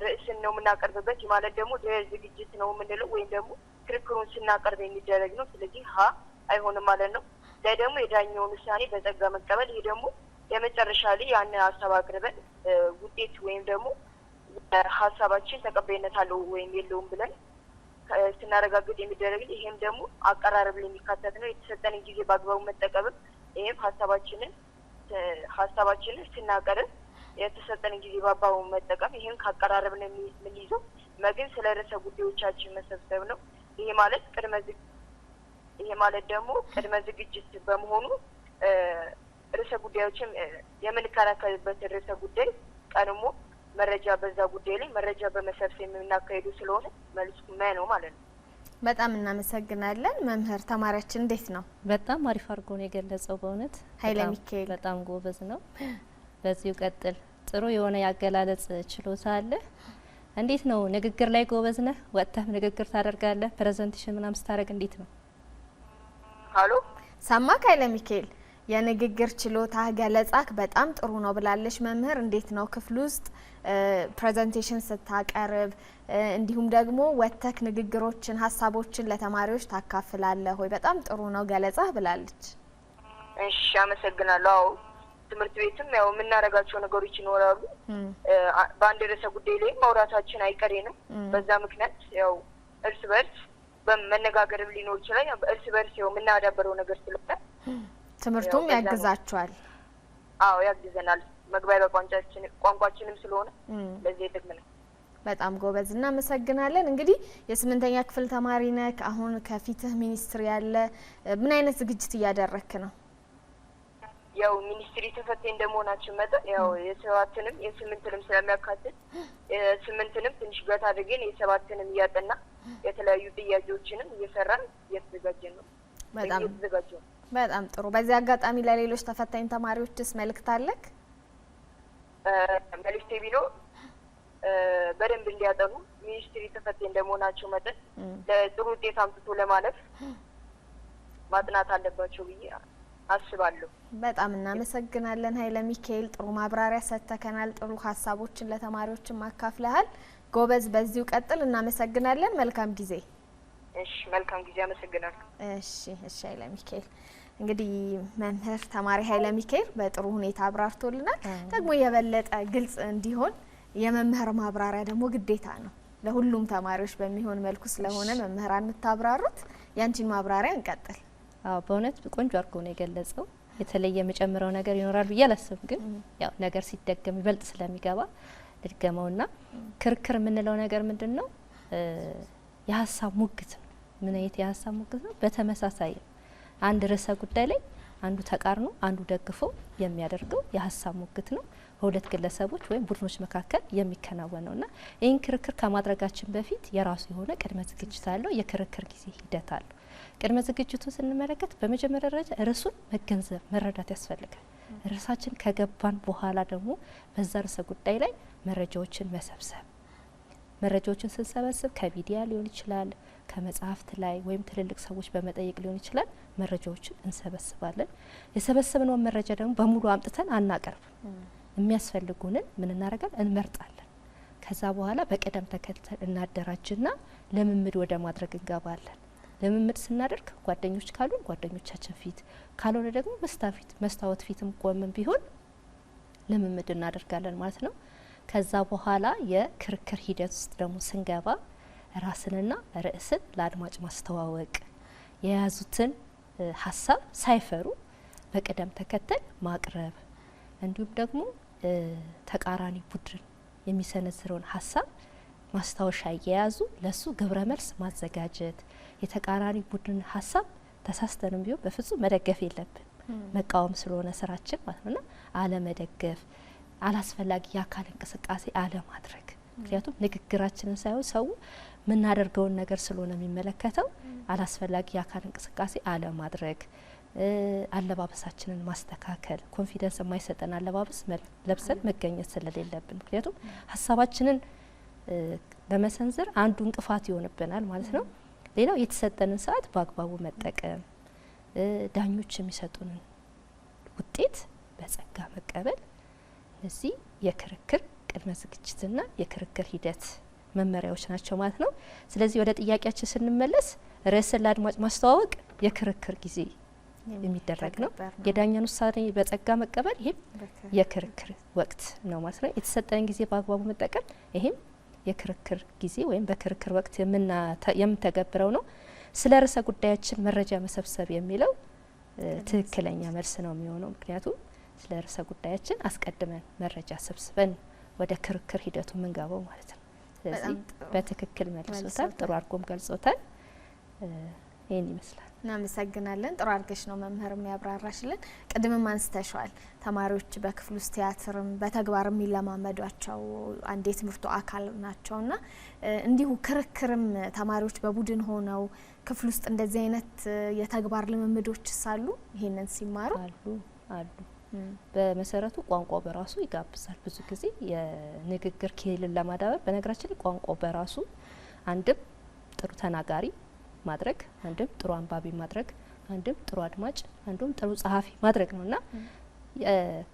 ርዕስን ነው የምናቀርብበት። ማለት ደግሞ ዝግጅት ነው የምንለው ወይም ደግሞ ክርክሩን ስናቀርብ የሚደረግ ነው። ስለዚህ ሀ አይሆንም ማለት ነው። ላይ ደግሞ የዳኛውን ውሳኔ በጸጋ መቀበል። ይሄ ደግሞ የመጨረሻ ላይ ያን ሀሳብ አቅርበን ውጤት ወይም ደግሞ ሀሳባችን ተቀባይነት አለው ወይም የለውም ብለን ስናረጋግጥ የሚደረግ ይሄም ደግሞ አቀራረብ ላይ የሚካተት ነው። የተሰጠንን ጊዜ በአግባቡ መጠቀም ይሄም ሀሳባችንን ስናቀርብ የተሰጠንን ጊዜ በአግባቡ መጠቀም ይሄም ካቀራረብ ነው የምንይዘው። መግን ስለ ርዕሰ ጉዳዮቻችን መሰብሰብ ነው። ይሄ ማለት ደግሞ ቅድመ ዝግጅት በመሆኑ ርዕሰ ጉዳዮችን የምንከራከርበት ርዕሰ ጉዳይ ቀድሞ መረጃ በዛ ጉዳይ ላይ መረጃ በመሰብሰብ የምናካሄዱ ስለሆነ መልሱ ነው ማለት ነው። በጣም እናመሰግናለን መምህር። ተማሪያችን እንዴት ነው? በጣም አሪፍ አድርጎ ነው የገለጸው። በእውነት ኃይለ ሚካኤል በጣም ጎበዝ ነው። በዚሁ ቀጥል። ጥሩ የሆነ ያገላለጽ ችሎታ አለ። እንዴት ነው ንግግር ላይ ጎበዝ ነህ? ወጥተህ ንግግር ታደርጋለህ? ፕሬዘንቴሽን ምናምን ስታደርግ እንዴት ነው? ሀሎ ሰማክ? ኃይለ ሚካኤል የንግግር ችሎታ ገለጻክ በጣም ጥሩ ነው ብላለች መምህር። እንዴት ነው ክፍል ውስጥ ፕሬዘንቴሽን ስታቀርብ እንዲሁም ደግሞ ወጥተክ ንግግሮችን ሀሳቦችን ለተማሪዎች ታካፍላለህ ሆይ? በጣም ጥሩ ነው ገለጻ ብላለች። እሺ አመሰግናለሁ። አዎ ትምህርት ቤትም ያው የምናደርጋቸው ነገሮች ይኖራሉ። በአንድ ርዕሰ ጉዳይ ላይ ማውራታችን አይቀሬ ነው። በዛ ምክንያት ያው እርስ በርስ በመነጋገርም ሊኖር ይችላል። እርስ በርስ ያው የምናዳበረው ነገር ስለሆነ ትምህርቱም ያግዛቸዋል። አዎ ያግዘናል። መግባቢያ ቋንቋችንም ስለሆነ ለዚህ ይጠቅመናል። በጣም ጎበዝ እናመሰግናለን። እንግዲህ የ8ኛ ክፍል ተማሪ ነህ። አሁን ከፊትህ ሚኒስትሪ ያለ ምን አይነት ዝግጅት እያደረክ ነው? ያው ሚኒስትሪ ተፈታኝ እንደመሆናችን መጠን ያው የ7ንም የ8ንም ስለሚያካትት የ8ንም ትንሽ ገታ አድርገን የ7ንም እያጠና የተለያዩ ጥያቄዎችንም እየሰራን እየተዘጋጀን ነው። በጣም ጥሩ። በዚህ አጋጣሚ ለሌሎች ተፈታኝ ተማሪዎችስ መልእክት አለክ? መልእክቴ ቢኖር በደንብ እንዲያጠኑ ሚኒስትሪ ተፈታኝ እንደመሆናቸው መጠን ለጥሩ ውጤት አምጥቶ ለማለፍ ማጥናት አለባቸው ብዬ አስባለሁ። በጣም እናመሰግናለን ኃይለ ሚካኤል። ጥሩ ማብራሪያ ሰጥተከናል። ጥሩ ሀሳቦችን ለተማሪዎችን ማካፍለሃል። ጎበዝ፣ በዚሁ ቀጥል። እናመሰግናለን። መልካም ጊዜ። እሺ መልካም ጊዜ። አመሰግናለሁ። እሺ ኃይለ ሚካኤል እንግዲህ መምህር ተማሪ ኃይለ ሚካኤል በጥሩ ሁኔታ አብራርቶልናል። ደግሞ የበለጠ ግልጽ እንዲሆን የመምህር ማብራሪያ ደግሞ ግዴታ ነው ለሁሉም ተማሪዎች በሚሆን መልኩ ስለሆነ መምህራን የምታብራሩት ያንቺን ማብራሪያ እንቀጥል። አዎ በእውነት ቆንጆ አድርጎ ነው የገለጸው። የተለየ የምጨምረው ነገር ይኖራል ብዬ አላስብም፣ ግን ያው ነገር ሲደገም ይበልጥ ስለሚገባ ልድገመውና ክርክር የምንለው ነገር ምንድነው? የሀሳብ ሙግት ነው። ምን አይነት የሀሳብ ሙግት ነው? በተመሳሳይ አንድ ርዕሰ ጉዳይ ላይ አንዱ ተቃርኖ አንዱ ደግፎ የሚያደርገው የሀሳብ ሙግት ነው። በሁለት ግለሰቦች ወይም ቡድኖች መካከል የሚከናወነውና ይህን ክርክር ከማድረጋችን በፊት የራሱ የሆነ ቅድመ ዝግጅት አለው። የክርክር ጊዜ ሂደት አለው። ቅድመ ዝግጅቱን ስንመለከት በመጀመሪያ ደረጃ ርዕሱን መገንዘብ መረዳት ያስፈልጋል። ርዕሳችን ከገባን በኋላ ደግሞ በዛ ርዕሰ ጉዳይ ላይ መረጃዎችን መሰብሰብ። መረጃዎችን ስንሰበስብ ከሚዲያ ሊሆን ይችላል፣ ከመጽሐፍት ላይ ወይም ትልልቅ ሰዎች በመጠየቅ ሊሆን ይችላል። መረጃዎችን እንሰበስባለን። የሰበሰብነውን መረጃ ደግሞ በሙሉ አምጥተን አናቀርብም። የሚያስፈልጉንን ምን እናደርጋለን? እንመርጣለን። ከዛ በኋላ በቅደም ተከተል እናደራጅና ልምምድ ወደ ማድረግ እንገባለን። ልምምድ ስናደርግ ጓደኞች ካሉን ጓደኞቻችን ፊት፣ ካልሆነ ደግሞ መስታወት ፊትም ቆመን ቢሆን ልምምድ እናደርጋለን ማለት ነው። ከዛ በኋላ የክርክር ሂደት ውስጥ ደግሞ ስንገባ ራስንና ርዕስን ለአድማጭ ማስተዋወቅ፣ የያዙትን ሀሳብ ሳይፈሩ በቅደም ተከተል ማቅረብ፣ እንዲሁም ደግሞ ተቃራኒ ቡድን የሚሰነዝረውን ሀሳብ ማስታወሻ እየያዙ ለሱ ግብረ መልስ ማዘጋጀት። የተቃራኒ ቡድን ሀሳብ ተሳስተንም ቢሆን በፍጹም መደገፍ የለብን፣ መቃወም ስለሆነ ስራችን ማለት ነውና አለመደገፍ፣ አላስፈላጊ የአካል እንቅስቃሴ አለማድረግ። ምክንያቱም ንግግራችንን ሳይሆን ሰው የምናደርገውን ነገር ስለሆነ የሚመለከተው አላስፈላጊ የአካል እንቅስቃሴ አለማድረግ፣ አለባበሳችንን ማስተካከል፣ ኮንፊደንስ የማይሰጠን አለባበስ ለብሰን መገኘት ስለሌለብን፣ ምክንያቱም ሀሳባችንን ለመሰንዘር አንዱ እንቅፋት ይሆንብናል ማለት ነው። ሌላው የተሰጠንን ሰዓት በአግባቡ መጠቀም፣ ዳኞች የሚሰጡንን ውጤት በጸጋ መቀበል። እነዚህ የክርክር ቅድመ ዝግጅትና የክርክር ሂደት መመሪያዎች ናቸው ማለት ነው። ስለዚህ ወደ ጥያቄያችን ስንመለስ ርዕስን ለአድማጭ ማስተዋወቅ የክርክር ጊዜ የሚደረግ ነው። የዳኛን ውሳኔ በጸጋ መቀበል ይህም የክርክር ወቅት ነው ማለት ነው። የተሰጠንን ጊዜ በአግባቡ መጠቀም ይህም የክርክር ጊዜ ወይም በክርክር ወቅት የምንተገብረው ነው። ስለ ርዕሰ ጉዳያችን መረጃ መሰብሰብ የሚለው ትክክለኛ መልስ ነው የሚሆነው። ምክንያቱም ስለ ርዕሰ ጉዳያችን አስቀድመን መረጃ ሰብስበን ወደ ክርክር ሂደቱ የምንገባው ማለት ነው። ስለዚህ በትክክል መልሶታል፣ ጥሩ አድርጎም ገልጾታል። ይህን ይመስላል። እናመሰግናለን። ጥሩ አድርገሽ ነው መምህር የሚያብራራሽልን። ቅድምም አንስተሻል ተማሪዎች በክፍል ውስጥ ቲያትርም በተግባር የሚለማመዷቸው አንድ የትምህርቱ አካል ናቸውና እንዲሁ ክርክርም ተማሪዎች በቡድን ሆነው ክፍል ውስጥ እንደዚህ አይነት የተግባር ልምምዶች ሳሉ ይሄንን ሲማሩ አሉ። በመሰረቱ ቋንቋ በራሱ ይጋብዛል። ብዙ ጊዜ የንግግር ክህሎትን ለማዳበር በነገራችን ላይ ቋንቋ በራሱ አንድም ጥሩ ተናጋሪ ማድረግ፣ አንድም ጥሩ አንባቢ ማድረግ፣ አንድም ጥሩ አድማጭ፣ አንዱም ጥሩ ጸሐፊ ማድረግ ነውና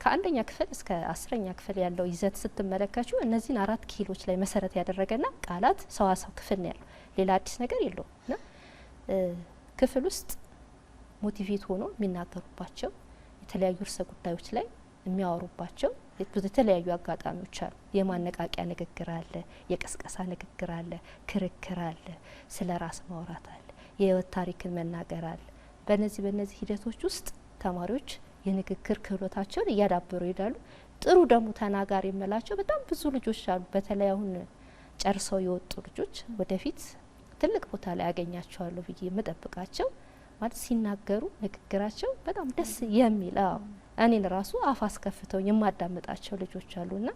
ከአንደኛ ክፍል እስከ 10ኛ ክፍል ያለው ይዘት ስትመለከቱ እነዚህን 4 ክህሎች ላይ መሰረት ያደረገና ቃላት ሰዋሰው ክፍል ነው ያለው። ሌላ አዲስ ነገር የለውም። እና ክፍል ውስጥ ሞቲቬት ሆኖ የሚናገሩባቸው የተለያዩ ርዕሰ ጉዳዮች ላይ የሚያወሩባቸው የተለያዩ አጋጣሚዎች አሉ። የማነቃቂያ ንግግር አለ፣ የቅስቀሳ ንግግር አለ፣ ክርክር አለ፣ ስለ ራስ ማውራት አለ፣ የህይወት ታሪክን መናገር አለ። በእነዚህ ሂደቶች ውስጥ ተማሪዎች የንግግር ክህሎታቸውን እያዳበሩ ይሄዳሉ። ጥሩ ደግሞ ተናጋሪ የምላቸው በጣም ብዙ ልጆች አሉ። በተለይ አሁን ጨርሰው የወጡ ልጆች ወደፊት ትልቅ ቦታ ላይ ያገኛቸዋለሁ ብዬ የምጠብቃቸው ማለት ሲናገሩ ንግግራቸው በጣም ደስ የሚል እኔን ራሱ አፍ አስከፍተው የማዳምጣቸው ልጆች አሉና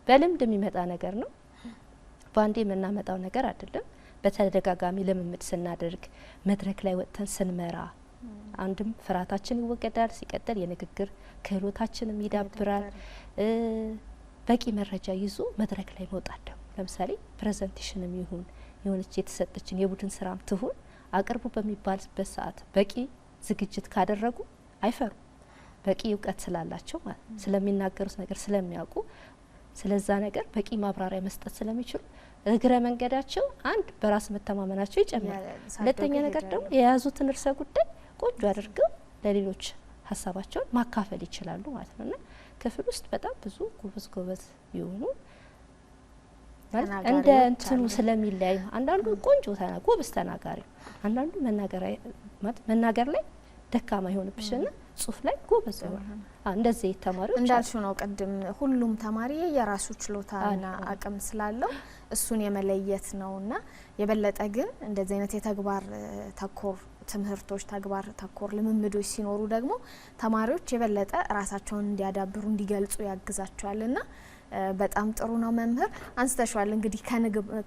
በልምድ የሚመጣ ነገር ነው። በአንዴ የምናመጣው ነገር አይደለም። በተደጋጋሚ ልምምድ ስናደርግ መድረክ ላይ ወጥተን ስንመራ አንድም ፍርሃታችን ይወገዳል፣ ሲቀጥል የንግግር ክህሎታችንም ይዳብራል። በቂ መረጃ ይዞ መድረክ ላይ መውጣት ደግሞ ለምሳሌ ፕሬዘንቴሽንም ይሁን የሆነች የተሰጠችን የቡድን ስራም ትሁን አቅርቡ በሚባልበት ሰዓት በቂ ዝግጅት ካደረጉ አይፈሩ። በቂ እውቀት ስላላቸው ማለት ስለሚናገሩት ነገር ስለሚያውቁ ስለዛ ነገር በቂ ማብራሪያ መስጠት ስለሚችሉ እግረ መንገዳቸው አንድ በራስ መተማመናቸው ይጨምራል። ሁለተኛ ነገር ደግሞ የያዙትን ርዕሰ ጉዳይ ቆንጆ አድርገው ለሌሎች ሀሳባቸውን ማካፈል ይችላሉ ማለት ነውና ክፍል ውስጥ በጣም ብዙ ጎበዝ የሆኑ እንደ እንትኑ ስለሚለያዩ አንዳንዱ ቆንጆ ጎበዝ ተናጋሪ፣ አንዳንዱ መናገር ላይ ደካማ ይሆንብሽና ጽሁፍ ላይ ጎበዝ ይሆናል። እንደዚህ ተማሪዎች እንዳልሹ ነው። ቅድም ሁሉም ተማሪ የራሱ ችሎታና አቅም ስላለው እሱን የመለየት ነውና የበለጠ ግን እንደዚህ አይነት የተግባር ተኮር ትምህርቶች ተግባር ተኮር ልምምዶች ሲኖሩ ደግሞ ተማሪዎች የበለጠ ራሳቸውን እንዲያዳብሩ እንዲገልጹ ያግዛቸዋልና በጣም ጥሩ ነው። መምህር አንስተሻል እንግዲህ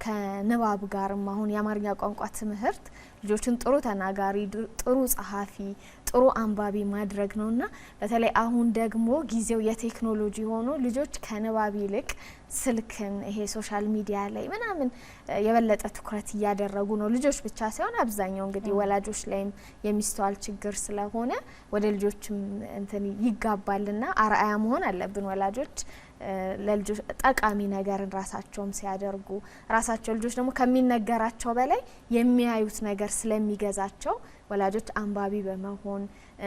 ከንባብ ጋርም አሁን የአማርኛ ቋንቋ ትምህርት ልጆችን ጥሩ ተናጋሪ፣ ጥሩ ጸሐፊ፣ ጥሩ አንባቢ ማድረግ ነውና በተለይ አሁን ደግሞ ጊዜው የቴክኖሎጂ ሆኖ ልጆች ከንባብ ይልቅ ስልክን ይሄ ሶሻል ሚዲያ ላይ ምናምን የበለጠ ትኩረት እያደረጉ ነው። ልጆች ብቻ ሳይሆን አብዛኛው እንግዲህ ወላጆች ላይም የሚስተዋል ችግር ስለሆነ ወደ ልጆችም እንትን ይጋባልና አርአያ መሆን አለብን ወላጆች ለልጆች ጠቃሚ ነገርን ራሳቸውም ሲያደርጉ ራሳቸው ልጆች ደግሞ ከሚነገራቸው በላይ የሚያዩት ነገር ስለሚገዛቸው ወላጆች አንባቢ በመሆን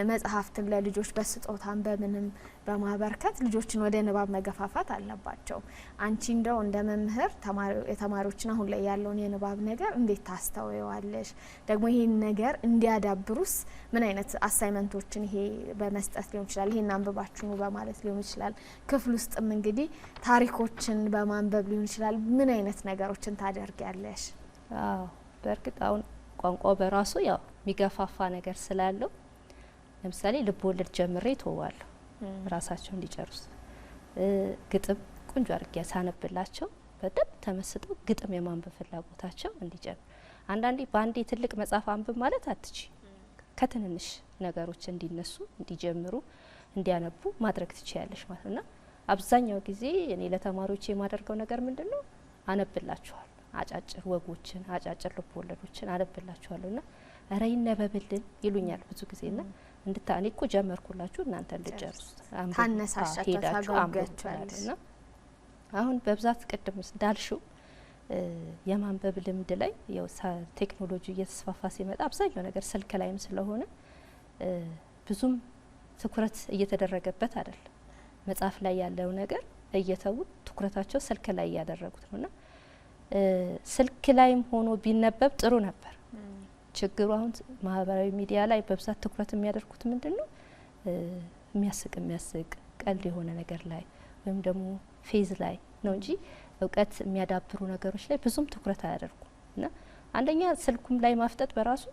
መጽሐፍትን ለልጆች በስጦታን በምንም በማበርከት ልጆችን ወደ ንባብ መገፋፋት አለባቸው። አንቺ እንደው እንደ መምህር የተማሪዎችን አሁን ላይ ያለውን የንባብ ነገር እንዴት ታስተውየዋለሽ? ደግሞ ይሄን ነገር እንዲያዳብሩስ ምን አይነት አሳይመንቶችን ይሄ በመስጠት ሊሆን ይችላል፣ ይሄን አንብባችሁ በማለት ሊሆን ይችላል፣ ክፍል ውስጥም እንግዲህ ታሪኮችን በማንበብ ሊሆን ይችላል። ምን አይነት ነገሮችን ታደርጊያለሽ? በእርግጥ አሁን ቋንቋው በራሱ ያው የሚገፋፋ ነገር ስላለው ለምሳሌ ልብ ወለድ ጀምሬ ተዋለሁ ራሳቸው እንዲጨርሱ። ግጥም ቆንጆ አድርጌ ሳነብላቸው በደንብ ተመስጠው ግጥም የማንበብ ፍላጎታቸው እንዲጨምር። አንዳንዴ በአንዴ ትልቅ መጽሐፍ አንብብ ማለት አትቺ፣ ከትንንሽ ነገሮች እንዲነሱ እንዲጀምሩ እንዲያነቡ ማድረግ ትችያለሽ ማለት ነው። አብዛኛው ጊዜ እኔ ለተማሪዎች የማደርገው ነገር ምንድነው አነብላችኋል አጫጭር ወጎችን አጫጭር ልብ ወለዶችን አነብላችኋለሁና ኧረ ይነበብልን ይሉኛል ብዙ ጊዜና እንድታኔ እኮ ጀመርኩላችሁ እናንተ እንድጨርሱት ታነሳሻቸው ታጓጓቸዋልና አሁን በብዛት ቅድም እንዳልሽው የማንበብ ልምድ ላይ ያው ቴክኖሎጂ እየተስፋፋ ሲመጣ አብዛኛው ነገር ስልክ ላይም ስለሆነ ብዙም ትኩረት እየተደረገበት አይደለም። መጽሐፍ ላይ ያለው ነገር እየተውት ትኩረታቸው ስልክ ላይ ያደረጉት ነውና ስልክ ላይም ሆኖ ቢነበብ ጥሩ ነበር። ችግሩ አሁን ማህበራዊ ሚዲያ ላይ በብዛት ትኩረት የሚያደርጉት ምንድነው የሚያስቅ ቀልድ የሆነ ነገር ላይ ወይም ደግሞ ፌዝ ላይ ነው እንጂ እውቀት የሚያዳብሩ ነገሮች ላይ ብዙም ትኩረት አያደርጉም። እና አንደኛ ስልኩም ላይ ማፍጠጥ በራሱ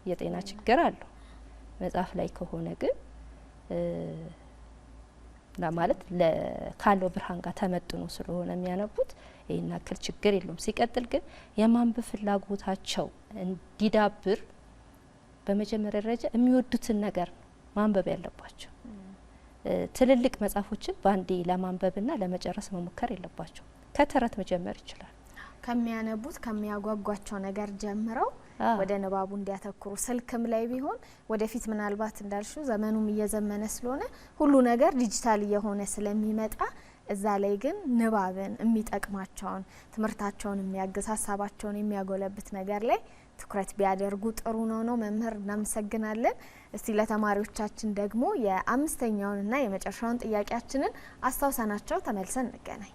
የጤና ችግር አለው። መጽሐፍ ላይ ከሆነ ግን ማለት ካለው ብርሃን ጋር ተመጥኖ ስለሆነ የሚያነቡት ይሄን ያክል ችግር የለውም። ሲቀጥል ግን የማንበብ ፍላጎታቸው እንዲዳብር በመጀመሪያ ደረጃ የሚወዱትን ነገር ማንበብ ያለባቸው። ትልልቅ መጽሐፎችን ባንዴ ለማንበብና ለመጨረስ መሞከር የለባቸው። ከተረት መጀመር ይችላል። ከሚያነቡት ከሚያጓጓቸው ነገር ጀምረው ወደ ንባቡ እንዲያተኩሩ ስልክም ላይ ቢሆን ወደፊት ምናልባት እንዳልሽው ዘመኑም እየዘመነ ስለሆነ ሁሉ ነገር ዲጂታል እየሆነ ስለሚመጣ እዛ ላይ ግን ንባብን የሚጠቅማቸውን ትምህርታቸውን የሚያግዝ ሀሳባቸውን የሚያጎለብት ነገር ላይ ትኩረት ቢያደርጉ ጥሩ ነው። መምህር እናመሰግናለን። እስቲ ለተማሪዎቻችን ደግሞ የአምስተኛውንና የመጨረሻውን ጥያቄያችንን አስታውሰናቸው ተመልሰን እንገናኝ።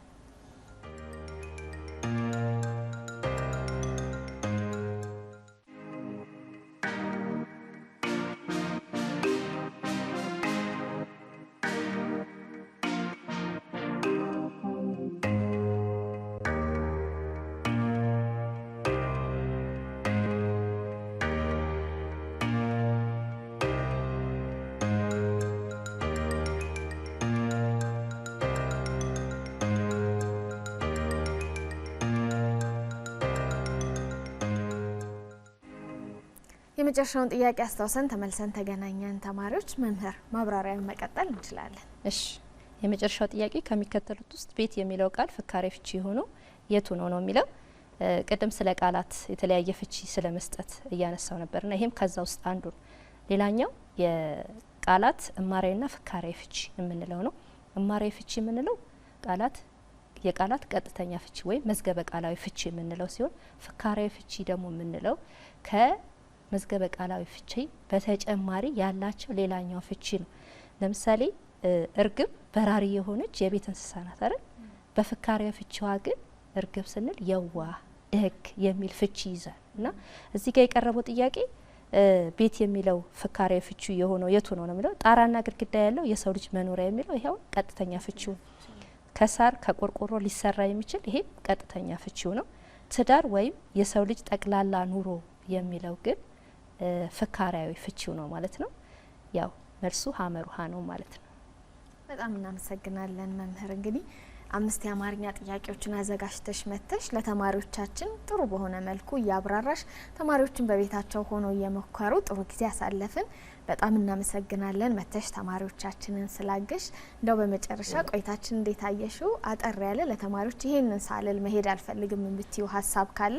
የመጨረሻውን ጥያቄ አስታውሰን ተመልሰን ተገናኘን። ተማሪዎች መምህር ማብራሪያን መቀጠል እንችላለን። እሺ የመጨረሻው ጥያቄ ከሚከተሉት ውስጥ ቤት የሚለው ቃል ፍካሬ ፍቺ የሆነው የቱ ነው የሚለው። ቅድም ስለ ቃላት የተለያየ ፍቺ ስለ መስጠት እያነሳው ነበርና ይሄም ከዛ ውስጥ አንዱ ነው። ሌላኛው የቃላት እማሪያዊና ፍካሬ ፍቺ የምንለው ነው። እማሪያዊ ፍቺ የምንለው የቃላት ቀጥተኛ ፍቺ ወይም መዝገበ ቃላዊ ፍቺ የምንለው ሲሆን ፍካሬ ፍቺ ደግሞ የምንለው ከመዝገበ ቃላዊ ፍቺ በተጨማሪ ያላቸው ሌላኛው ፍቺ ነው። ለምሳሌ እርግብ በራሪ የሆነች የቤት እንስሳ ናት አይደል? በፍካሬ ፍቺዋ ግን እርግብ ስንል የዋህ ደግ የሚል ፍቺ ይዛል እና እዚህ ጋር የቀረበው ጥያቄ ቤት የሚለው ፍካሬ ፍቺ የሆነው የቱ ነው የሚለው። ጣራና ግድግዳ ያለው የሰው ልጅ መኖሪያ የሚለው ይሄው ቀጥተኛ ፍቺው። ከሳር ከቆርቆሮ ሊሰራ የሚችል ይሄ ቀጥተኛ ፍቺው ነው። ትዳር ወይም የሰው ልጅ ጠቅላላ ኑሮ የሚለው ግን ፍካሪያዊ ፍቺው ነው ማለት ነው። ያው መልሱ ሀመሩሃ ነው ማለት ነው። በጣም እናመሰግናለን መምህር። እንግዲህ 5 የአማርኛ ጥያቄዎችን አዘጋጅተሽ መተሽ ለተማሪዎቻችን ጥሩ በሆነ መልኩ እያብራራሽ ተማሪዎችን በቤታቸው ሆኖ እየሞከሩ ጥሩ ጊዜ ያሳለፍን። በጣም እናመሰግናለን መተሽ ተማሪዎቻችንን ስላገሽ። እንደው በመጨረሻ ቆይታችን እንዴት አየሽው? አጠር ያለ ለተማሪዎች ይሄንን ሳልል መሄድ አልፈልግም የምትዩ ሀሳብ ካለ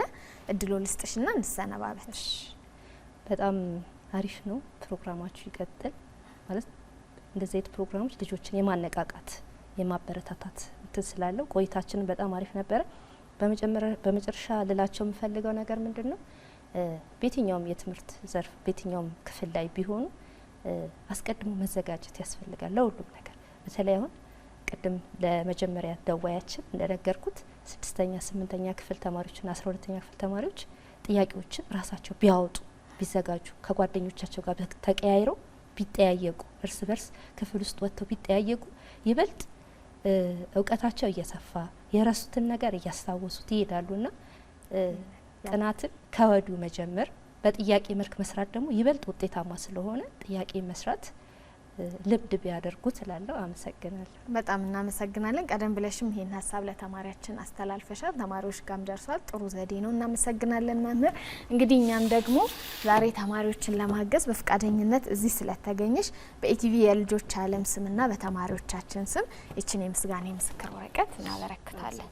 እድሎ ልስጥሽና እንሰነባበት። በጣም አሪፍ ነው ፕሮግራማችሁ፣ ይቀጥል። ማለት እንደዚህ አይነት ፕሮግራሞች ልጆችን የማነቃቃት የማበረታታት እንትን ስላለው ቆይታችንን በጣም አሪፍ ነበረ። በመጨረሻ ልላቸው የምፈልገው ነገር ምንድነው? በየትኛውም የትምህርት ዘርፍ በየትኛውም ክፍል ላይ ቢሆኑ አስቀድሞ መዘጋጀት ያስፈልጋል ለሁሉም ነገር። በተለይ አሁን ቅድም ለመጀመሪያ ደዋያችን እንደነገርኩት 6ኛ 8ኛ ክፍል ተማሪዎችና 12ኛ ክፍል ተማሪዎች ጥያቄዎችን ራሳቸው ቢያወጡ ቢዘጋጁ፣ ከጓደኞቻቸው ጋር ተቀያይረው ቢጠያየቁ፣ እርስ በርስ ክፍል ውስጥ ወጥተው ቢጠያየቁ ይበልጥ እውቀታቸው እየሰፋ የረሱትን ነገር እያስታወሱት ይሄዳሉና ጥናትን ከወዲሁ መጀመር፣ በጥያቄ መልክ መስራት ደግሞ ይበልጥ ውጤታማ ስለሆነ ጥያቄ መስራት ልምድ ቢያደርጉት እላለሁ። አመሰግናለሁ። በጣም እናመሰግናለን። ቀደም ብለሽም ይሄን ሀሳብ ለተማሪያችን አስተላልፈሻል፣ ተማሪዎች ጋም ደርሷል። ጥሩ ዘዴ ነው። እናመሰግናለን መምህር። እንግዲህ እኛም ደግሞ ዛሬ ተማሪዎችን ለማገዝ በፍቃደኝነት እዚህ ስለተገኘሽ በኢቲቪ የልጆች ዓለም ስምና በተማሪዎቻችን ስም ይችን የምስጋና የምስክር ወረቀት እናበረክታለን።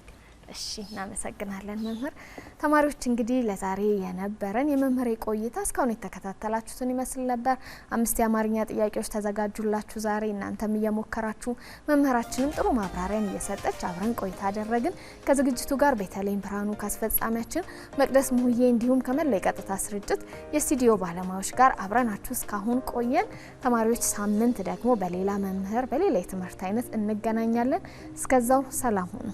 እሺ እናመሰግናለን መምህር። ተማሪዎች እንግዲህ ለዛሬ የነበረን የመምህር ቆይታ እስካሁን የተከታተላችሁትን ይመስል ነበር። 5 የአማርኛ ጥያቄዎች ተዘጋጁላችሁ ዛሬ እናንተም እየሞከራችሁ መምህራችንም ጥሩ ማብራሪያን እየሰጠች አብረን ቆይታ አደረግን። ከዝግጅቱ ጋር ቤተልሔም ብርሃኑ ካስፈጻሚያችን መቅደስ ሙዬ እንዲሁም ከመላ የቀጥታ ስርጭት የስቱዲዮ ባለሙያዎች ጋር አብረናችሁ እስካሁን ቆየን። ተማሪዎች ሳምንት ደግሞ በሌላ መምህር በሌላ የትምህርት አይነት እንገናኛለን። እስከዛው ሰላም ሁኑ።